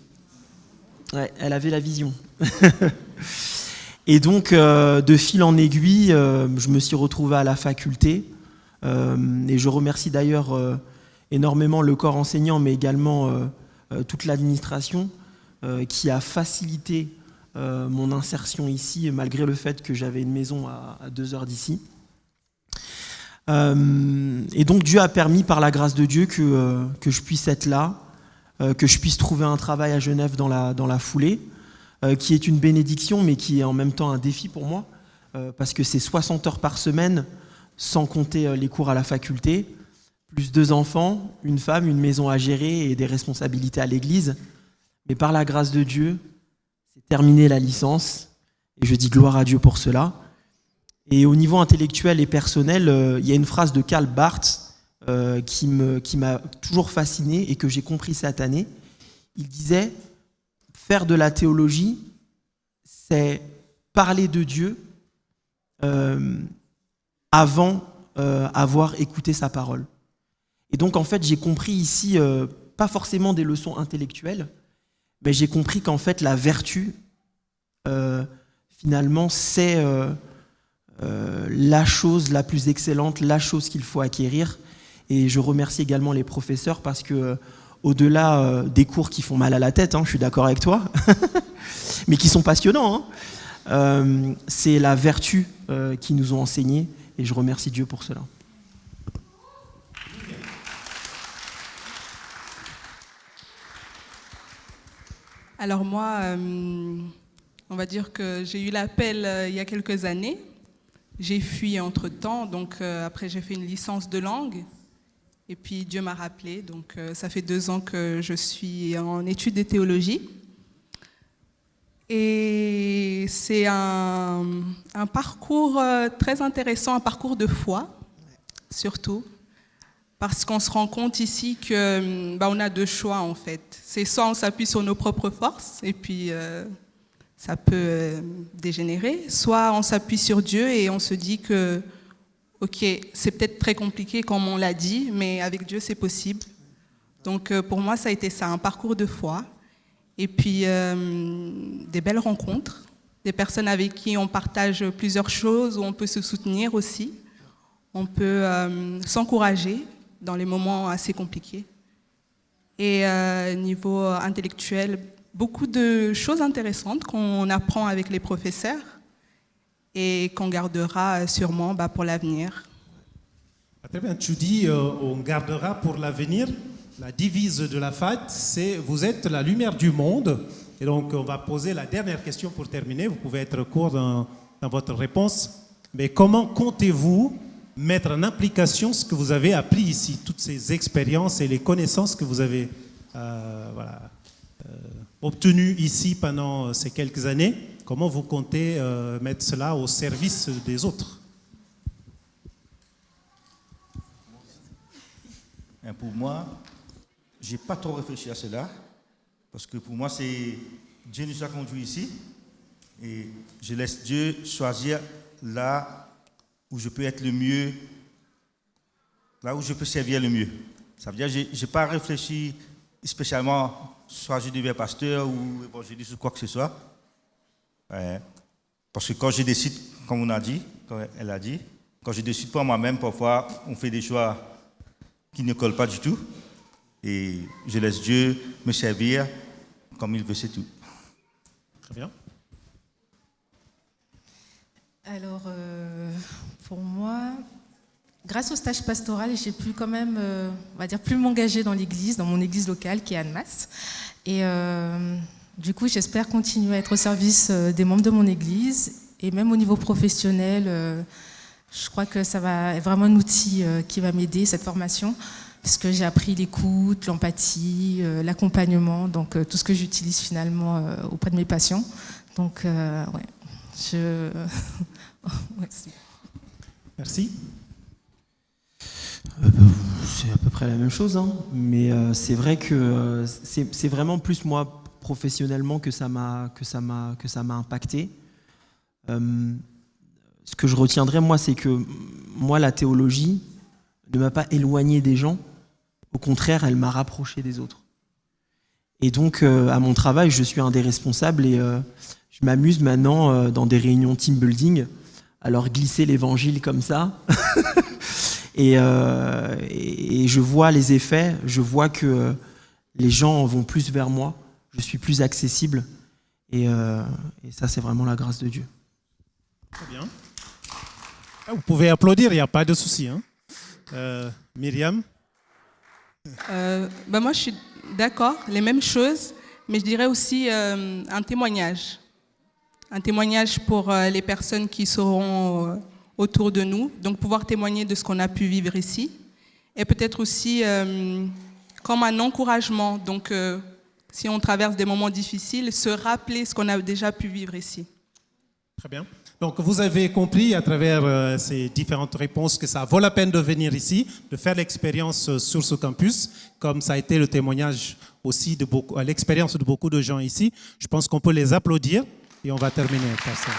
Ouais, elle avait la vision. Et donc, de fil en aiguille, je me suis retrouvé à la faculté. Et je remercie d'ailleurs énormément le corps enseignant, mais également toute l'administration qui a facilité mon insertion ici, malgré le fait que j'avais une maison à 2 heures d'ici. Et donc, Dieu a permis, par la grâce de Dieu, que je puisse être là, que je puisse trouver un travail à Genève dans la foulée, qui est une bénédiction, mais qui est en même temps un défi pour moi, parce que c'est 60 heures par semaine, sans compter les cours à la faculté, plus 2 enfants, une femme, une maison à gérer et des responsabilités à l'église. Mais par la grâce de Dieu, c'est terminé la licence, et je dis gloire à Dieu pour cela. Et au niveau intellectuel et personnel, il y a une phrase de Karl Barth qui m'a toujours fasciné et que j'ai compris cette année. Il disait, faire de la théologie, c'est parler de Dieu avant avoir écouté sa parole. Et donc en fait, j'ai compris ici, pas forcément des leçons intellectuelles, mais j'ai compris qu'en fait, la vertu, finalement, c'est la chose la plus excellente, la chose qu'il faut acquérir. Et je remercie également les professeurs parce que, au-delà des cours qui font mal à la tête, je suis d'accord avec toi, mais qui sont passionnants, c'est la vertu qu'ils nous ont enseignée et je remercie Dieu pour cela. Alors moi, on va dire que j'ai eu l'appel il y a quelques années. J'ai fui entre-temps, donc après j'ai fait une licence de langue. Et puis Dieu m'a rappelé, donc ça fait 2 ans que je suis en études de théologie. Et c'est un parcours très intéressant, un parcours de foi, surtout. parce qu'on se rend compte ici que on a deux choix en fait. C'est soit on s'appuie sur nos propres forces et puis ça peut dégénérer, soit on s'appuie sur Dieu et on se dit que ok, c'est peut-être très compliqué comme on l'a dit, mais avec Dieu c'est possible. Donc pour moi ça a été ça, un parcours de foi et puis des belles rencontres, des personnes avec qui on partage plusieurs choses, où on peut se soutenir aussi, on peut s'encourager dans les moments assez compliqués. Et niveau intellectuel, beaucoup de choses intéressantes qu'on apprend avec les professeurs et qu'on gardera sûrement pour l'avenir. Très bien, tu dis on gardera pour l'avenir. La devise de la FAT, c'est « Vous êtes la lumière du monde ». Et donc, on va poser la dernière question pour terminer. Vous pouvez être court dans votre réponse. Mais comment comptez-vous mettre en application ce que vous avez appris ici, toutes ces expériences et les connaissances que vous avez obtenues ici pendant ces quelques années? Comment vous comptez mettre cela au service des autres? Pour moi, je n'ai pas trop réfléchi à cela, parce que pour moi, c'est Dieu nous a conduits ici, et je laisse Dieu choisir là où je peux être le mieux, là où je peux servir le mieux. Ça veut dire que je n'ai pas réfléchi spécialement, soit je deviens pasteur ou évangéliste ou quoi que ce soit. Parce que quand je décide, comme on a dit, comme elle a dit, quand je décide pour moi-même, parfois on fait des choix qui ne collent pas du tout. Et je laisse Dieu me servir comme il veut, c'est tout. Très bien. Alors, pour moi, grâce au stage pastoral, j'ai pu quand même, on va dire, plus m'engager dans l'église, dans mon église locale qui est Annemasse. Et du coup, j'espère continuer à être au service des membres de mon église. Et même au niveau professionnel, je crois que ça va être vraiment un outil qui va m'aider, cette formation, parce que j'ai appris l'écoute, l'empathie, l'accompagnement, donc tout ce que j'utilise finalement auprès de mes patients. Donc, ouais, Merci. C'est à peu près la même chose, hein. Mais c'est vrai que c'est vraiment plus moi professionnellement que ça m'a impacté. Ce que je retiendrai moi, c'est que moi la théologie ne m'a pas éloigné des gens, au contraire, elle m'a rapproché des autres. Et donc à mon travail, je suis un des responsables et je m'amuse maintenant dans des réunions team building à leur glisser l'évangile comme ça. Et je vois les effets, je vois que les gens vont plus vers moi, je suis plus accessible, et ça c'est vraiment la grâce de Dieu. Très bien. Vous pouvez applaudir, il n'y a pas de souci. Hein. Myriam? Moi je suis d'accord, les mêmes choses, mais je dirais aussi un témoignage. Un témoignage pour les personnes qui seront autour de nous, donc pouvoir témoigner de ce qu'on a pu vivre ici, et peut-être aussi comme un encouragement, donc si on traverse des moments difficiles, se rappeler ce qu'on a déjà pu vivre ici. Très bien. Donc vous avez compris à travers ces différentes réponses que ça vaut la peine de venir ici, de faire l'expérience sur ce campus, comme ça a été le témoignage aussi de l'expérience de beaucoup de gens ici. Je pense qu'on peut les applaudir et on va terminer par ça.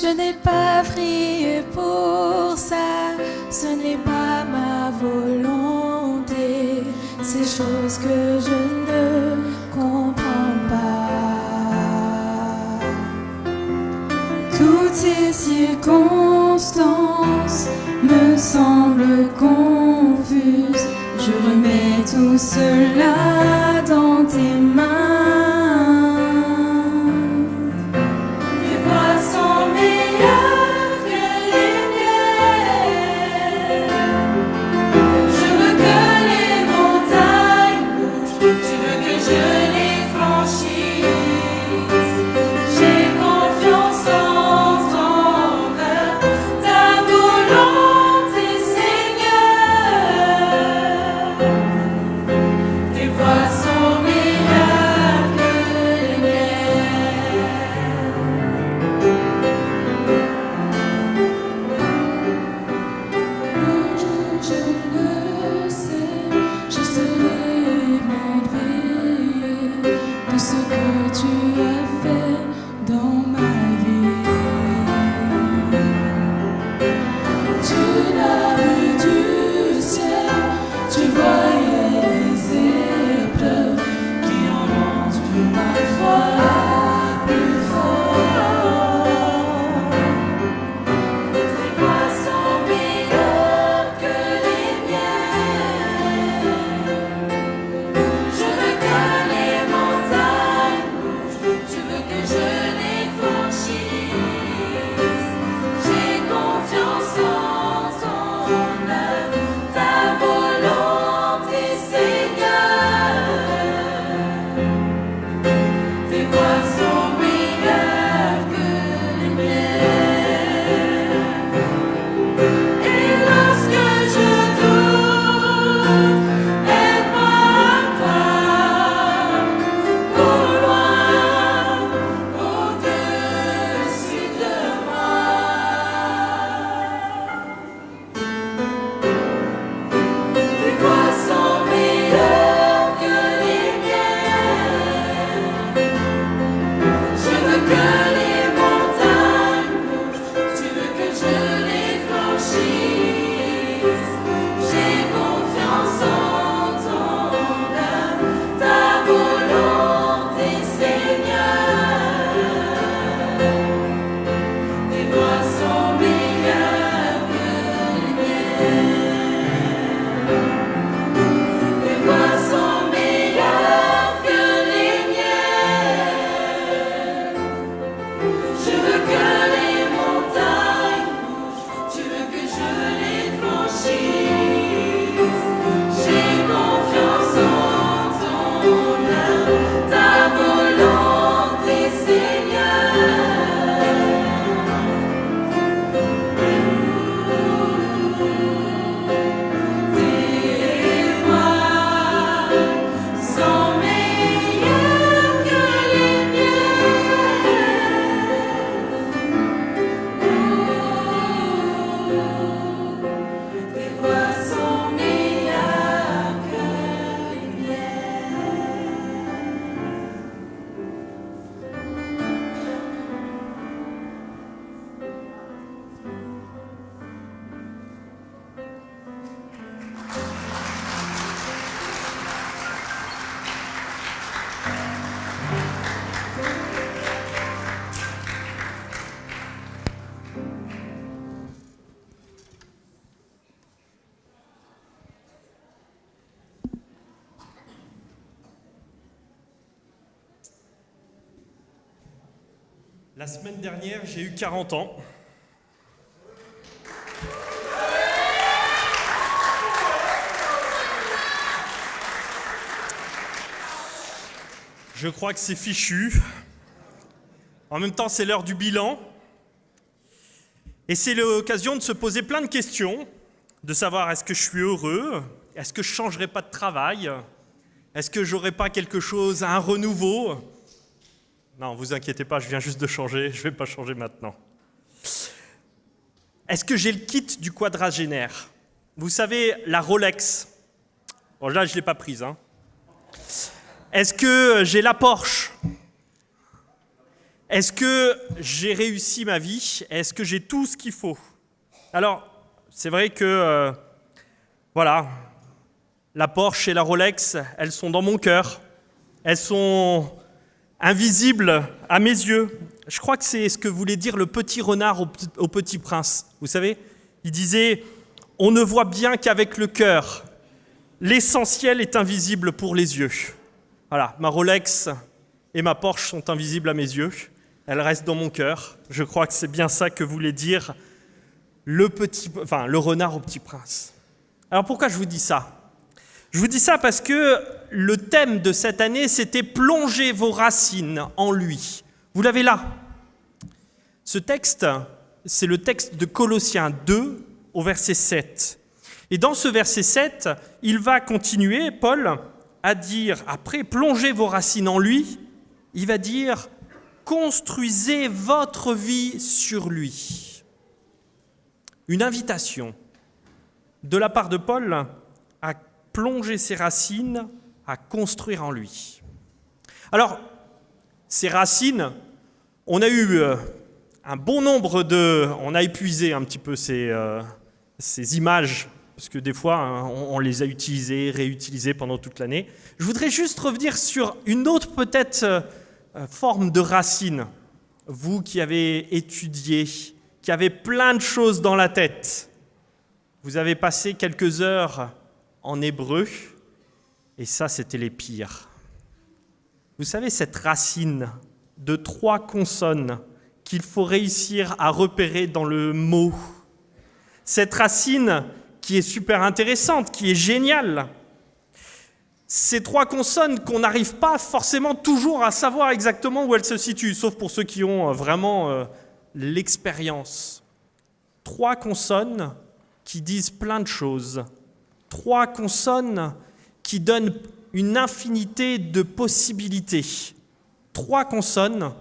Je n'ai pas prié pour ça, ce n'est pas ma volonté. ces choses que je ne comprends pas. Toutes ces circonstances me semblent confuses. Je remets tout cela dans tes mains. Tes voies sont meilleures que les miennes. Je veux que les montagnes bougent. Tu veux que je les franchisse. J'ai confiance en ton œuvre, ta volonté, Seigneur. Tes voies sont meilleures que les miennes. Je le sais, je serai émerveillée de ce que tu as fait dans ma vie. Tu l'as vu du ciel, tu voyais les épreuves qui ont rendu ma foi plus forte. Tes voies sont meilleures que les miennes. Je veux que les montagnes bougent, tu veux que je les franchisse. J'ai confiance en ton œuvre, ta volonté, Seigneur. Tes voies sont meilleures que les miennes. Et lorsque je doute, aide-moi à croire qu'au loin, au-dessus de moi, tes voies sont meilleures que les miennes. Je veux que les montagnes bougent, tu veux que je les franchisse. J'ai confiance en ton œuvre, ta volonté, Seigneur. Tes voies sont meilleures que les miennes. Tes voies sont meilleures que les miennes. Je veux que les montagnes bougent, tu veux que je les franchisse. J'ai confiance en ton œuvre, ta volonté, Seigneur. Tes voies sont meilleures que les miennes. Tes voies sont meilleures que les La semaine dernière, j'ai eu 40 ans. Je crois que c'est fichu. En même temps, c'est l'heure du bilan. Et c'est l'occasion de se poser plein de questions, de savoir est-ce que je suis heureux, est-ce que je ne changerai pas de travail, est-ce que j'aurai pas quelque chose, un renouveau. Non, vous inquiétez pas, je viens juste de changer, je ne vais pas changer maintenant. Est-ce que j'ai le kit du quadragénaire? Vous savez, la Rolex. Bon, là, je ne l'ai pas prise. Hein. Est-ce que j'ai la Porsche? Est-ce que j'ai réussi ma vie? Est-ce que j'ai tout ce qu'il faut? Alors, c'est vrai que, voilà, La Porsche et la Rolex, elles sont dans mon cœur. Elles sont invisibles à mes yeux. Je crois que c'est ce que voulait dire le petit renard au Petit Prince. Vous savez, il disait « On ne voit bien qu'avec le cœur. L'essentiel est invisible pour les yeux. » Voilà, ma Rolex et ma Porsche sont invisibles à mes yeux. Elles restent dans mon cœur. Je crois que c'est bien ça que voulait dire le renard au Petit Prince. Alors pourquoi je vous dis ça ? Je vous dis ça parce que le thème de cette année, c'était « Plongez vos racines en lui ». Vous l'avez là. Ce texte, c'est le texte de Colossiens 2 au verset 7. Et dans ce verset 7, il va continuer, Paul, à dire, après « Plongez vos racines en lui », il va dire « Construisez votre vie sur lui ». Une invitation de la part de Paul à plonger ses racines, à construire en lui. Alors, ces racines, on a eu un bon nombre on a épuisé un petit peu ces images, parce que des fois, hein, on les a utilisées, réutilisées pendant toute l'année. Je voudrais juste revenir sur une autre peut-être forme de racine. Vous qui avez étudié, qui avez plein de choses dans la tête, vous avez passé quelques heures en hébreu, et ça, c'était les pires. Vous savez, cette racine de 3 consonnes qu'il faut réussir à repérer dans le mot, cette racine qui est super intéressante, qui est géniale, ces 3 consonnes qu'on n'arrive pas forcément toujours à savoir exactement où elles se situent, sauf pour ceux qui ont vraiment l'expérience. 3 consonnes qui disent plein de choses. 3 consonnes qui donnent une infinité de possibilités. 3 consonnes,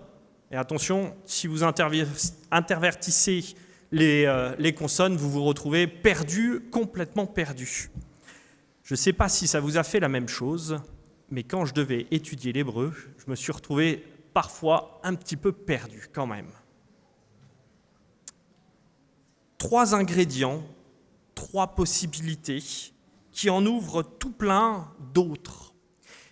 et attention, si vous intervertissez les consonnes, vous vous retrouvez perdu, complètement perdu. Je ne sais pas si ça vous a fait la même chose, mais quand je devais étudier l'hébreu, je me suis retrouvé parfois un petit peu perdu quand même. 3 ingrédients, 3 possibilités qui en ouvrent tout plein d'autres.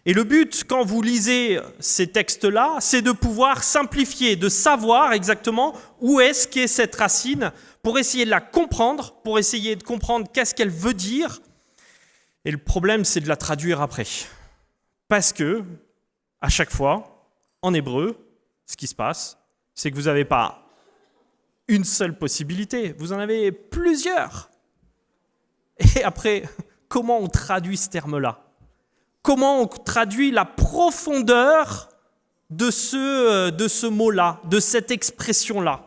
Et le but, quand vous lisez ces textes-là, c'est de pouvoir simplifier, de savoir exactement où est-ce qu'est cette racine pour essayer de la comprendre, pour essayer de comprendre qu'est-ce qu'elle veut dire. Et le problème, c'est de la traduire après. Parce que, à chaque fois, en hébreu, ce qui se passe, c'est que vous n'avez pas une seule possibilité, vous en avez plusieurs. Et après, comment on traduit ce terme-là ? Comment on traduit la profondeur de ce mot-là, de cette expression-là ?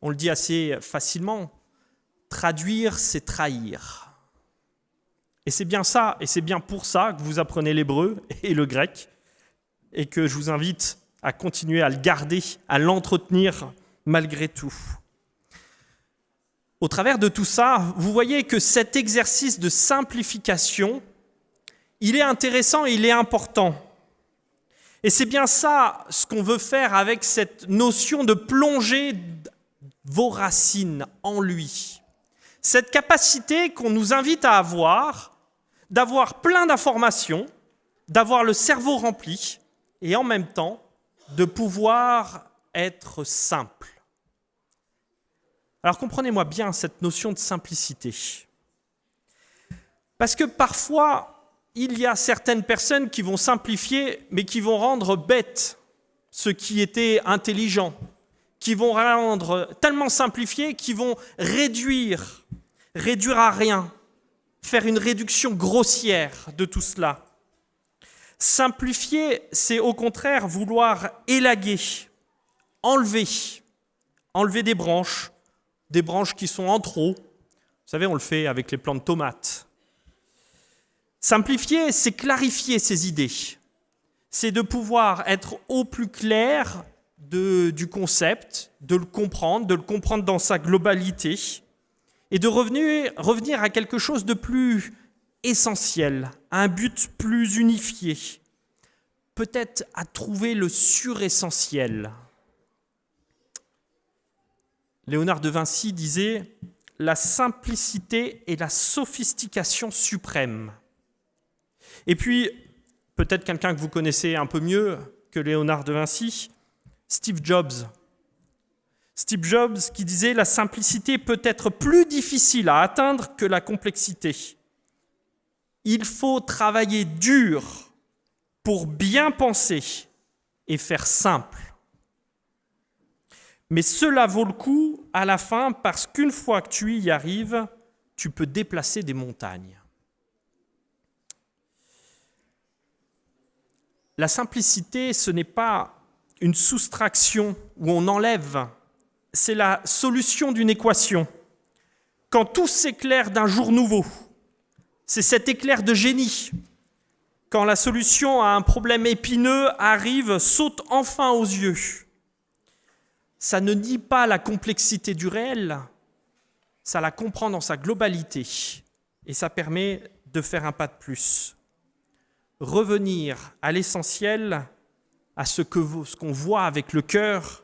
On le dit assez facilement, traduire, c'est trahir. Et c'est bien ça, et c'est bien pour ça que vous apprenez l'hébreu et le grec, et que je vous invite à continuer à le garder, à l'entretenir malgré tout. Au travers de tout ça, vous voyez que cet exercice de simplification, il est intéressant et il est important. Et c'est bien ça ce qu'on veut faire avec cette notion de plonger vos racines en lui. Cette capacité qu'on nous invite à avoir, d'avoir plein d'informations, d'avoir le cerveau rempli et en même temps de pouvoir être simple. Alors comprenez-moi bien cette notion de simplicité. Parce que parfois, il y a certaines personnes qui vont simplifier, mais qui vont rendre bête ce qui était intelligent, qui vont rendre tellement simplifié, qui vont réduire à rien, faire une réduction grossière de tout cela. Simplifier, c'est au contraire vouloir élaguer, enlever des branches qui sont en trop. Vous savez, on le fait avec les plants de tomates. Simplifier, c'est clarifier ses idées. C'est de pouvoir être au plus clair du concept, de le comprendre dans sa globalité, et de revenir à quelque chose de plus essentiel, à un but plus unifié, peut-être à trouver le suressentiel. Léonard de Vinci disait « la simplicité et la sophistication suprême. Et puis, peut-être quelqu'un que vous connaissez un peu mieux que Léonard de Vinci, Steve Jobs. Steve Jobs qui disait « La simplicité peut être plus difficile à atteindre que la complexité. Il faut travailler dur pour bien penser et faire simple. Mais cela vaut le coup à la fin parce qu'une fois que tu y arrives, tu peux déplacer des montagnes. » La simplicité, ce n'est pas une soustraction où on enlève, c'est la solution d'une équation. Quand tout s'éclaire d'un jour nouveau, c'est cet éclair de génie. Quand la solution à un problème épineux arrive, saute enfin aux yeux. Ça ne nie pas la complexité du réel, ça la comprend dans sa globalité et ça permet de faire un pas de plus. Revenir à l'essentiel, à ce qu'on voit avec le cœur,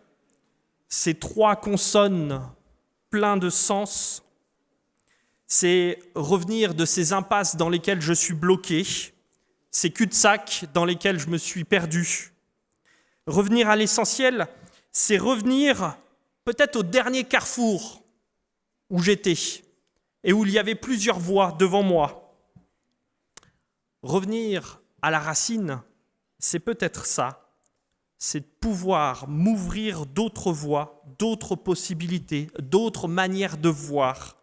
ces trois consonnes pleines de sens, c'est revenir de ces impasses dans lesquelles je suis bloqué, ces cul-de-sac dans lesquels je me suis perdu. Revenir à l'essentiel, c'est revenir peut-être au dernier carrefour où j'étais et où il y avait plusieurs voies devant moi. Revenir à la racine, c'est peut-être ça, c'est de pouvoir m'ouvrir d'autres voies, d'autres possibilités, d'autres manières de voir,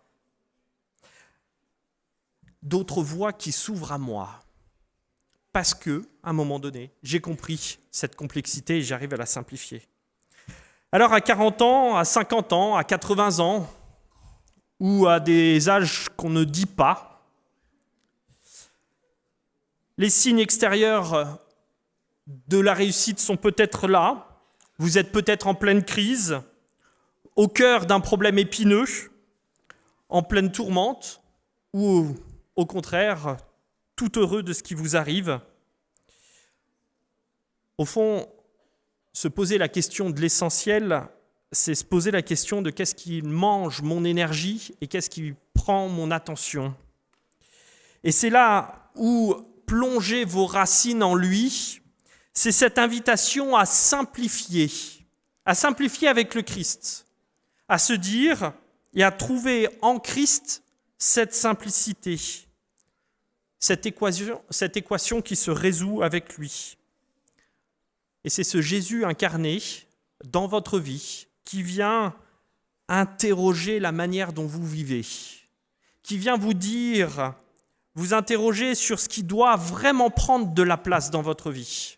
d'autres voies qui s'ouvrent à moi. Parce que, à un moment donné, j'ai compris cette complexité et j'arrive à la simplifier. Alors à 40 ans, à 50 ans, à 80 ans, ou à des âges qu'on ne dit pas, les signes extérieurs de la réussite sont peut-être là, vous êtes peut-être en pleine crise, au cœur d'un problème épineux, en pleine tourmente, ou au contraire, tout heureux de ce qui vous arrive. Au fond, se poser la question de l'essentiel, c'est se poser la question de qu'est-ce qui mange mon énergie et qu'est-ce qui prend mon attention. Et c'est là où plonger vos racines en lui, c'est cette invitation à simplifier avec le Christ, à se dire et à trouver en Christ cette simplicité, cette équation qui se résout avec lui. Et c'est ce Jésus incarné dans votre vie qui vient interroger la manière dont vous vivez, qui vient vous interroger sur ce qui doit vraiment prendre de la place dans votre vie,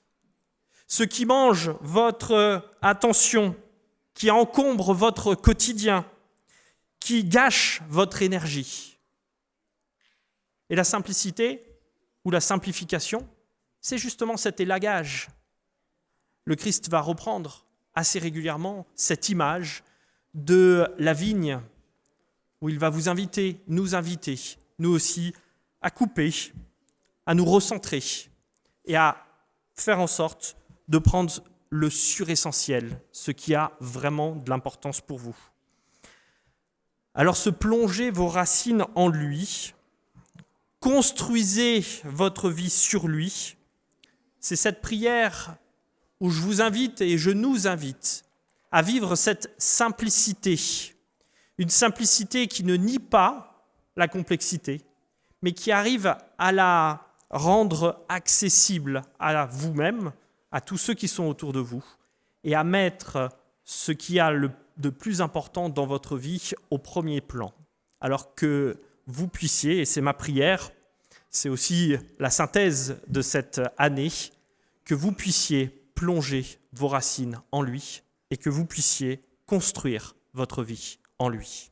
ce qui mange votre attention, qui encombre votre quotidien, qui gâche votre énergie. Et la simplicité ou la simplification, c'est justement cet élagage. Le Christ va reprendre assez régulièrement cette image de la vigne où il va vous inviter, nous aussi, à couper, à nous recentrer et à faire en sorte de prendre le suressentiel, ce qui a vraiment de l'importance pour vous. Alors se plonger vos racines en lui, construisez votre vie sur lui, c'est cette prière où je vous invite et je nous invite à vivre cette simplicité, une simplicité qui ne nie pas la complexité, mais qui arrive à la rendre accessible à vous-même, à tous ceux qui sont autour de vous, et à mettre ce qui a de plus important dans votre vie au premier plan. Alors que vous puissiez, et c'est ma prière, c'est aussi la synthèse de cette année, que vous puissiez plonger vos racines en lui et que vous puissiez construire votre vie en lui.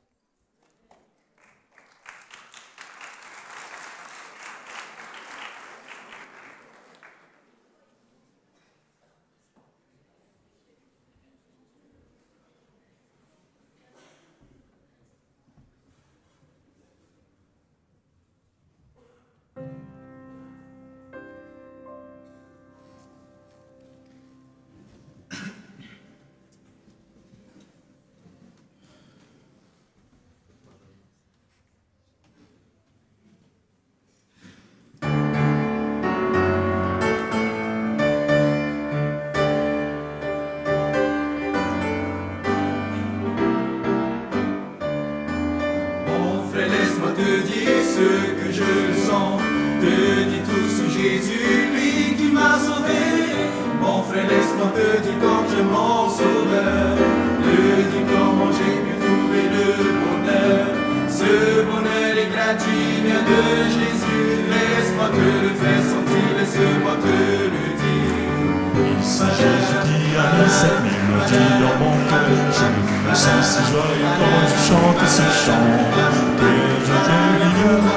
Jésus, lui qui m'a sauvé. Mon frère, laisse-moi te dire comme je mon sauveur. Te dire comment j'ai pu trouver le bonheur. Ce bonheur est gratuit, vient de Jésus. Laisse-moi te le faire sentir, laisse-moi te le dire. C'est Jésus qui a mis cette mélodie dans mon cœur. Je me sens si joyeux quand je chante ce chant. Que je l'ignore.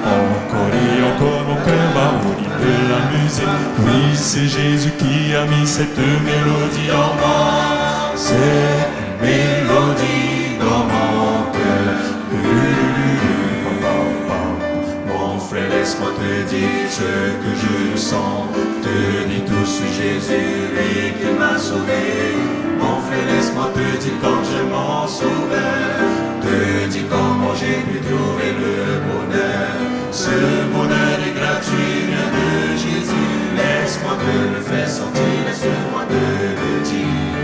Encore et encore mon cœur va au rythme de la musique. Oui, c'est Jésus qui a mis cette mélodie en moi. Cette mélodie dans mon cœur. Mon frère, laisse-moi te dire ce que je sens. Te dis tout sur Jésus, lui qui m'a sauvé. Mon frère, laisse-moi te dire quand je m'en sauveur. Te dis comment j'ai pu trouver le bonheur. Ce bonheur est gratuit, vient de Jésus. Laisse-moi te le faire sentir, laisse-moi te le dire.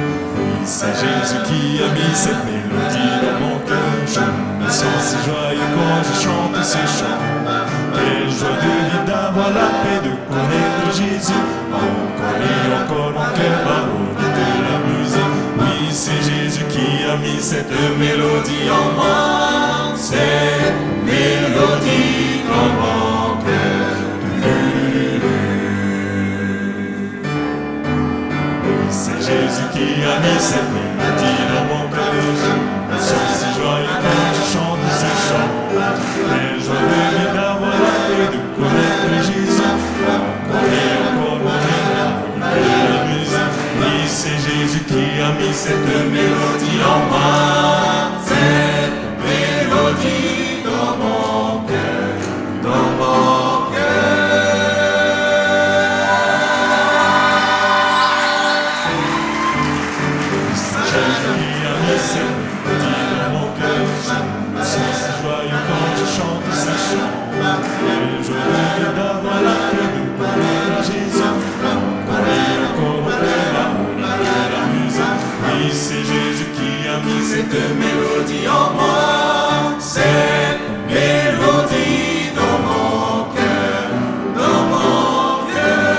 C'est Jésus qui a mis cette mélodie dans mon cœur. Je me sens si joyeux quand je chante ce chant. Quelle joie de vivre, d'avoir la paix, de connaître Jésus. Encore et encore mon cœur va au rythme de la musique. Oui, c'est Jésus qui a mis cette mélodie en moi. Cette mélodie dans mon cœur. C'est Jésus qui a mis cette mélodie dans mon cœur. Je me sens si joyeux quand je chante ce chant. Quelle joie de vivre, d'avoir la paix, de connaître Jésus. Encore et encore mon cœur va au rythme de la musique. Oui, c'est Jésus qui a mis cette mélodie en moi. Cette mélodie dans mon cœur, dans mon cœur. C'est Jésus qui a mis cette mélodie dans mon cœur. Je me sens si joyeux quand je chante ce chant. Quelle joie de vivre, d'avoir la paix, de connaître Jésus. Encore et encore mon cœur va au rythme de la musique. Oui, c'est Jésus qui a mis cette mélodie en moi. Cette mélodie dans mon cœur, dans mon cœur.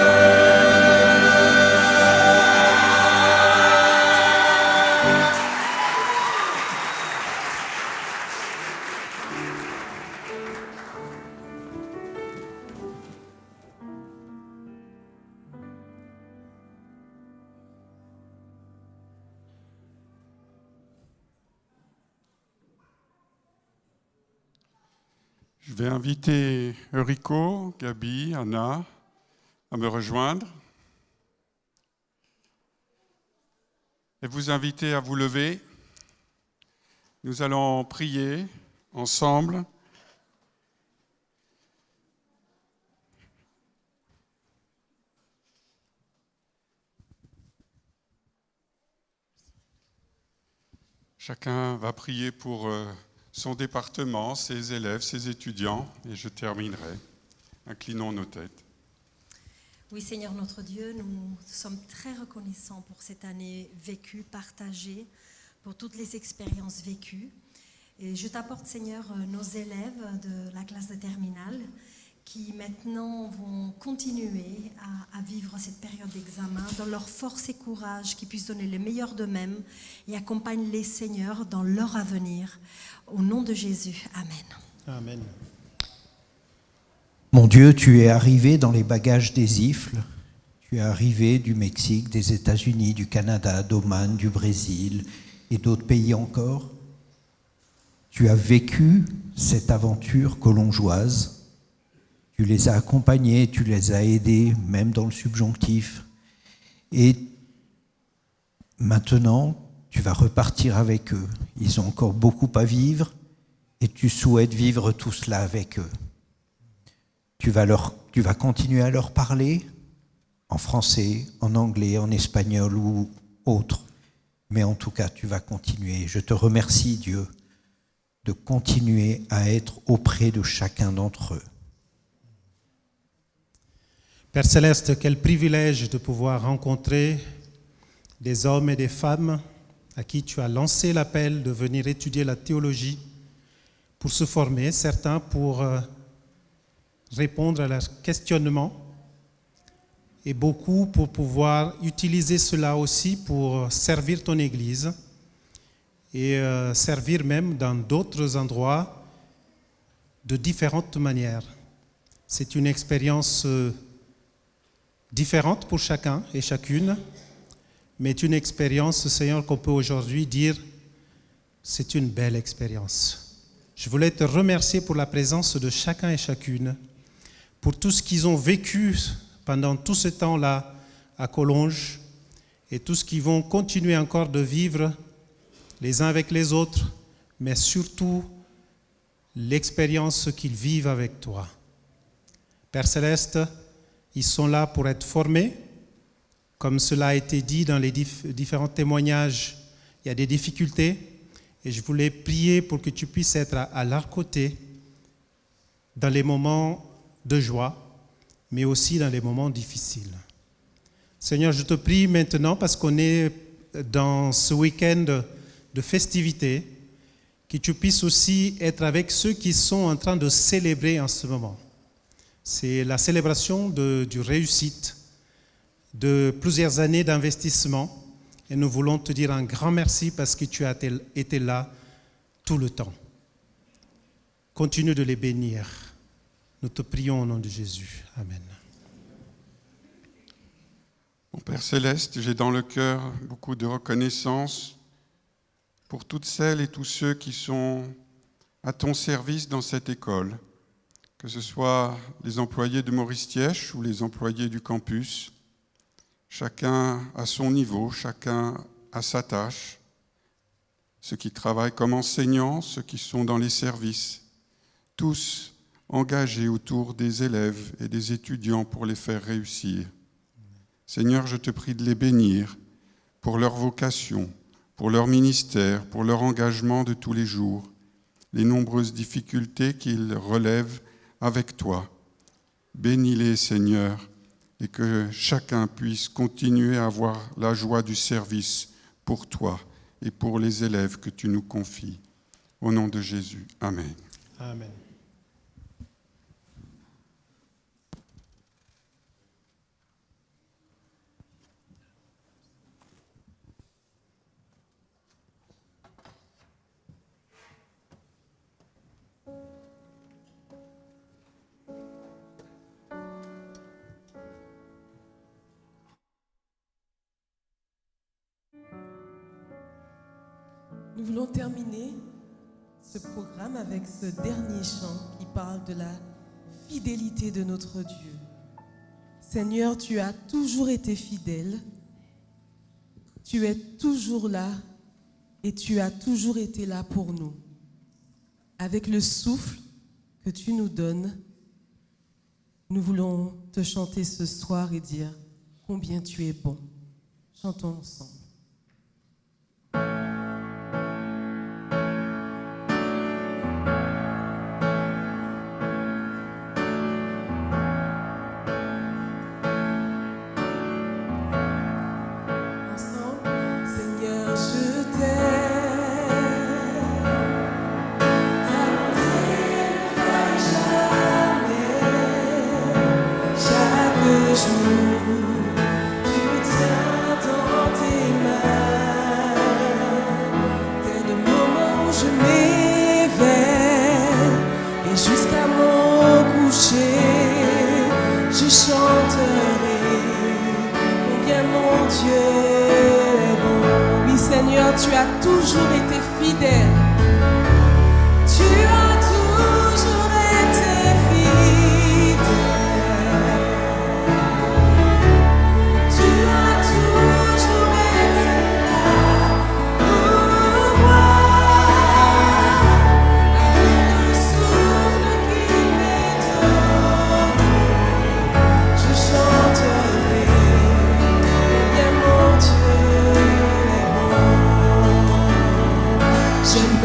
Je vais inviter Eurico, Gabi, Anna à me rejoindre et vous inviter à vous lever. Nous allons prier ensemble. Chacun va prier pour son département, ses élèves, ses étudiants, et je terminerai. Inclinons nos têtes. Oui, Seigneur notre Dieu, nous sommes très reconnaissants pour cette année vécue, partagée, pour toutes les expériences vécues. Et je t'apporte, Seigneur, nos élèves de la classe de terminale qui maintenant vont continuer à vivre cette période d'examen dans leur force et courage, qu'ils puissent donner le meilleur d'eux-mêmes et accompagnent les Seigneurs dans leur avenir. Au nom de Jésus, Amen. Amen. Mon Dieu, tu es arrivé dans les bagages des Ifles. Tu es arrivé du Mexique, des États-Unis, du Canada, d'Oman, du Brésil et d'autres pays encore. Tu as vécu cette aventure colongeoise. Tu les as accompagnés, tu les as aidés, même dans le subjonctif. Et maintenant, tu vas repartir avec eux. Ils ont encore beaucoup à vivre et tu souhaites vivre tout cela avec eux. Tu vas continuer à leur parler en français, en anglais, en espagnol ou autre. Mais en tout cas, tu vas continuer. Je te remercie, Dieu, de continuer à être auprès de chacun d'entre eux. Père Céleste, quel privilège de pouvoir rencontrer des hommes et des femmes à qui tu as lancé l'appel de venir étudier la théologie pour se former, certains pour répondre à leurs questionnements et beaucoup pour pouvoir utiliser cela aussi pour servir ton Église et servir même dans d'autres endroits de différentes manières. C'est une expérience différente pour chacun et chacune, mais une expérience, Seigneur, qu'on peut aujourd'hui dire, c'est une belle expérience. Je voulais te remercier pour la présence de chacun et chacune, pour tout ce qu'ils ont vécu pendant tout ce temps-là à Collonges et tout ce qu'ils vont continuer encore de vivre les uns avec les autres, mais surtout l'expérience qu'ils vivent avec toi. Père Céleste, ils sont là pour être formés. Comme cela a été dit dans les différents témoignages, il y a des difficultés et je voulais prier pour que tu puisses être à leur côté dans les moments de joie, mais aussi dans les moments difficiles. Seigneur, je te prie maintenant, parce qu'on est dans ce week-end de festivités, que tu puisses aussi être avec ceux qui sont en train de célébrer en ce moment. C'est la célébration du réussite de plusieurs années d'investissement et nous voulons te dire un grand merci parce que tu as été là tout le temps. Continue de les bénir. Nous te prions au nom de Jésus. Amen. Mon Père Céleste, j'ai dans le cœur beaucoup de reconnaissance pour toutes celles et tous ceux qui sont à ton service dans cette école, que ce soit les employés de Maurice Thiesch ou les employés du campus, chacun à son niveau, chacun à sa tâche, ceux qui travaillent comme enseignants, ceux qui sont dans les services, tous engagés autour des élèves et des étudiants pour les faire réussir. Seigneur, je te prie de les bénir pour leur vocation, pour leur ministère, pour leur engagement de tous les jours, les nombreuses difficultés qu'ils relèvent avec toi. Bénis-les, Seigneur, et que chacun puisse continuer à avoir la joie du service pour toi et pour les élèves que tu nous confies. Au nom de Jésus. Amen. Amen. Nous voulons terminer ce programme avec ce dernier chant qui parle de la fidélité de notre Dieu. Seigneur, tu as toujours été fidèle, tu es toujours là et tu as toujours été là pour nous. Avec le souffle que tu nous donnes, nous voulons te chanter ce soir et dire combien tu es bon. Chantons ensemble. Je chanterai combien mon Dieu est bon. Oui Seigneur, tu as toujours été fidèle. Tu as toujours été fidèle. Tu as toujours été là pour moi. Avec le souffle qui m'est donné, je chanterai combien mon Dieu est bon. J'aime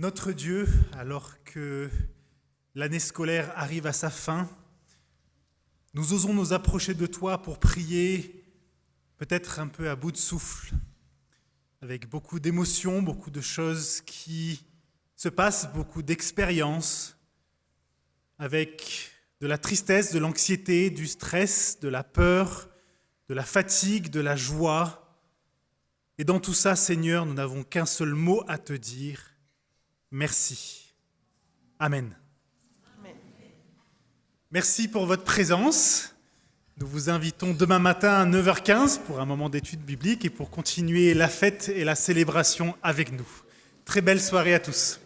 Notre Dieu, alors que l'année scolaire arrive à sa fin, nous osons nous approcher de toi pour prier, peut-être un peu à bout de souffle, avec beaucoup d'émotions, beaucoup de choses qui se passent, beaucoup d'expériences, avec de la tristesse, de l'anxiété, du stress, de la peur, de la fatigue, de la joie. Et dans tout ça, Seigneur, nous n'avons qu'un seul mot à te dire. Merci. Amen. Merci pour votre présence. Nous vous invitons demain matin à 9h15 pour un moment d'étude biblique et pour continuer la fête et la célébration avec nous. Très belle soirée à tous.